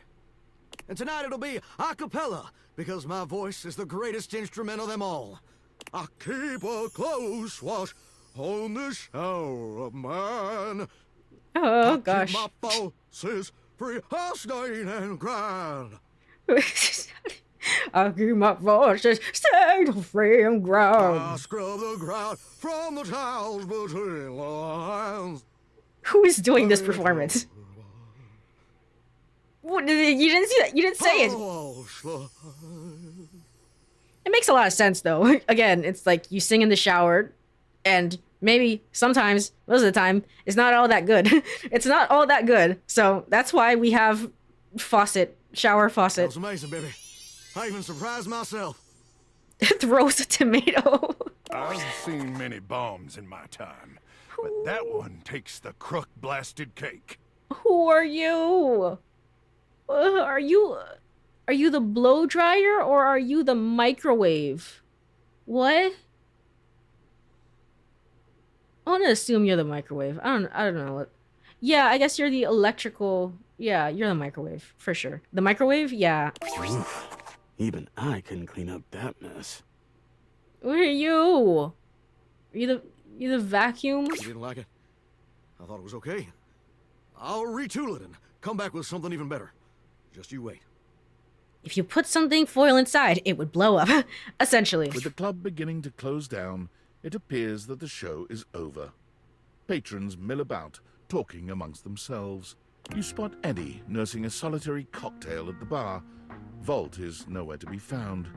And tonight it'll be a cappella, because my voice is the greatest instrument of them all. I keep a close watch on this shower of mine. Oh, gosh. My pulses free, I'll stain and grind. I keep my voices staying free and ground. I scrub the ground from the tiles between the lines. Who is doing this performance? What, you didn't see that? You didn't say it. It makes a lot of sense, though. Again, it's like you sing in the shower, and maybe sometimes, most of the time, it's not all that good. It's not all that good. So that's why we have faucet, shower faucet. That was amazing, baby. I even surprised myself. Throws a tomato. I've seen many bombs in my time, but that one takes the crook-blasted cake. Who are you? Are you the blow dryer or are you the microwave? What? I want to assume you're the microwave. I don't know what. Yeah, I guess you're the electrical. Yeah, you're the microwave for sure. The microwave, yeah. Oof. Even I couldn't clean up that mess. What are you? Are you the vacuum? You didn't like it? I thought it was okay. I'll retool it and come back with something even better. Just you wait. If you put something foil inside, it would blow up, essentially. With the club beginning to close down, it appears that the show is over. Patrons mill about, talking amongst themselves. You spot Eddie nursing a solitary cocktail at the bar. Volt is nowhere to be found.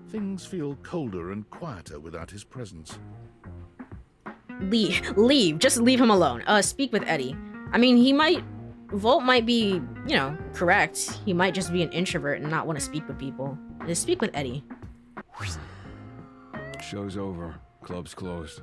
Things feel colder and quieter without his presence. Leave. Just leave him alone. Speak with Eddie. I mean, Volt might be, you know, correct. He might just be an introvert and not want to speak with people. Just speak with Eddie. Show's over. Club's closed.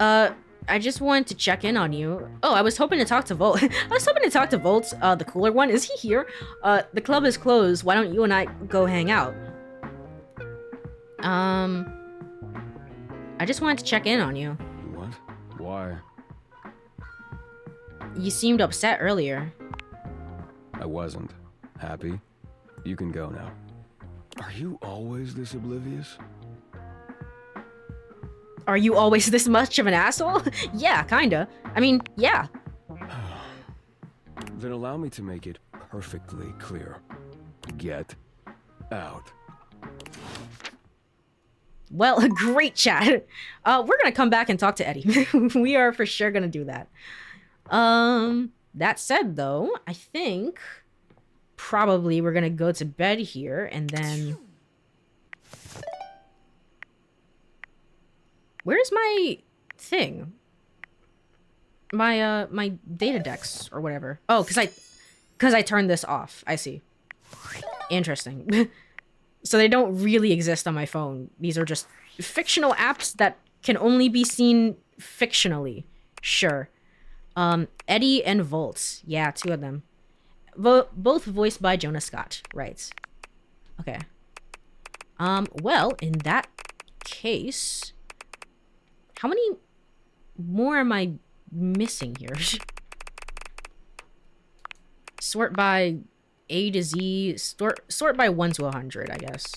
I just wanted to check in on you. Oh, I was hoping to talk to Volt. I was hoping to talk to Volt, the cooler one. Is he here? The club is closed. Why don't you and I go hang out? I just wanted to check in on you. What? Why? You seemed upset earlier. I wasn't. Happy? You can go now. Are you always this oblivious? Are you always this much of an asshole? Yeah, kinda. I mean, yeah. Then allow me to make it perfectly clear. Get out. Well, great chat. We're gonna come back and talk to Eddie. We are for sure gonna do that. That said, though, I think probably we're gonna go to bed here and then... Where's my thing? My data decks or whatever. Oh, cause I turned this off. I see. Interesting. So they don't really exist on my phone. These are just fictional apps that can only be seen fictionally. Sure. Eddie and Volt. Yeah, two of them. Both voiced by Jonah Scott. Right. Okay. Well, in that case... How many more am I missing here? Sort by A to Z. Sort by 1 to 100, I guess.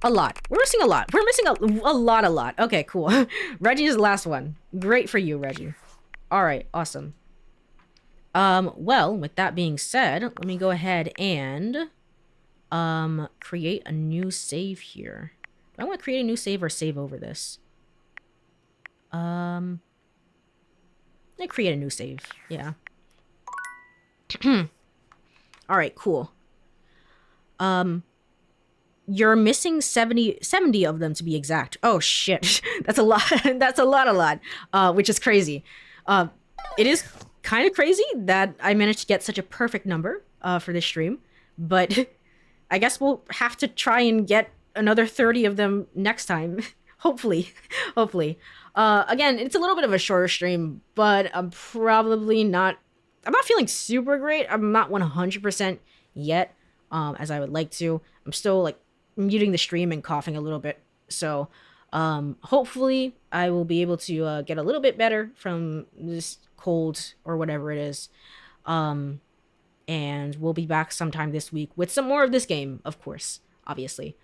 A lot. We're missing a lot. We're missing a lot. Okay, cool. Reggie's the last one. Great for you, Reggie. Alright, awesome. Well, with that being said, let me go ahead and create a new save here. I want to create a new save or save over this. I create a new save. Yeah. All right, cool. You're missing 70 of them to be exact. Oh shit. That's a lot. That's a lot. Which is crazy. It is kind of crazy that I managed to get such a perfect number for this stream, but I guess we'll have to try and get another 30 of them next time. Hopefully. Again, it's a little bit of a shorter stream, but I'm not feeling super great. I'm not 100% yet, as I would like to. I'm still like muting the stream and coughing a little bit. So, hopefully I will be able to get a little bit better from this cold or whatever it is. And we'll be back sometime this week with some more of this game, of course, obviously.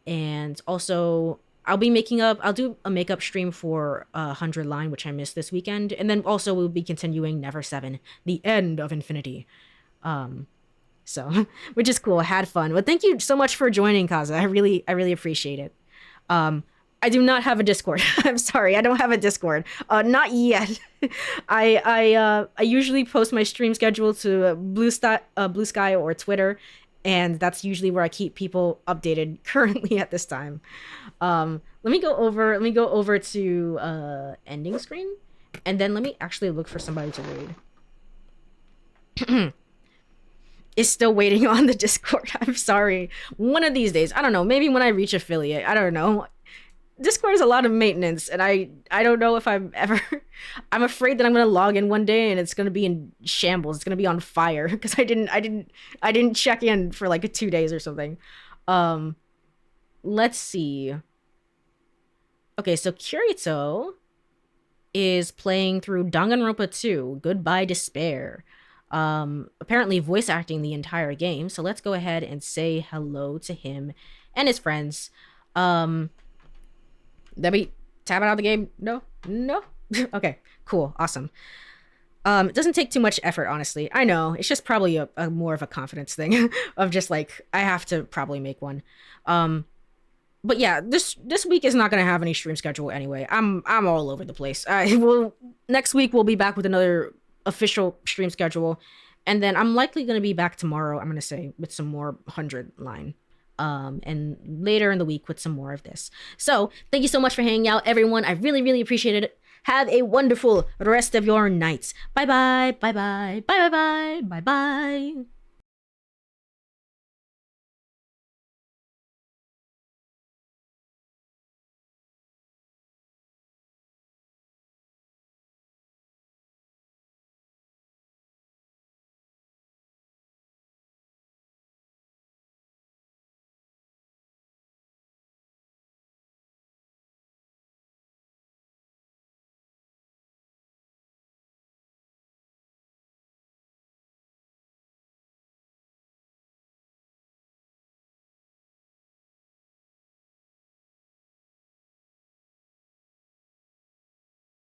And also, I'll do a makeup stream for 100 Line, which I missed this weekend. And then also we'll be continuing Never 7, the end of Infinity. So, which is cool. I had fun. But thank you so much for joining, Kaza. I really appreciate it. I do not have a Discord. I'm sorry, I don't have a Discord. Not yet. I usually post my stream schedule to Blue Sky or Twitter. And that's usually where I keep people updated currently at this time. Let me go over to ending screen, and then let me actually look for somebody to raid. Is still waiting on the Discord. I'm sorry. One of these days, I don't know. Maybe when I reach affiliate, I don't know. Discord is a lot of maintenance, and I don't know if I'm ever... I'm afraid that I'm gonna log in one day and it's gonna be in shambles. It's gonna be on fire because I didn't check in for like 2 days or something. Let's see. Okay, so Kirito is playing through Danganronpa 2, Goodbye Despair. Apparently voice acting the entire game. So let's go ahead and say hello to him and his friends. Let me tab out of the game. No. Okay, cool, awesome. It doesn't take too much effort, honestly. I know, it's just probably a more of a confidence thing of just like, I have to probably make one. But yeah, this week is not gonna have any stream schedule anyway. I'm all over the place. Next week we'll be back with another official stream schedule, and then I'm likely gonna be back tomorrow. I'm gonna say with some more 100 line, and later in the week with some more of this. So thank you so much for hanging out, everyone. I really appreciated it. Have a wonderful rest of your nights. Bye bye. Bye bye. Bye bye. Bye bye.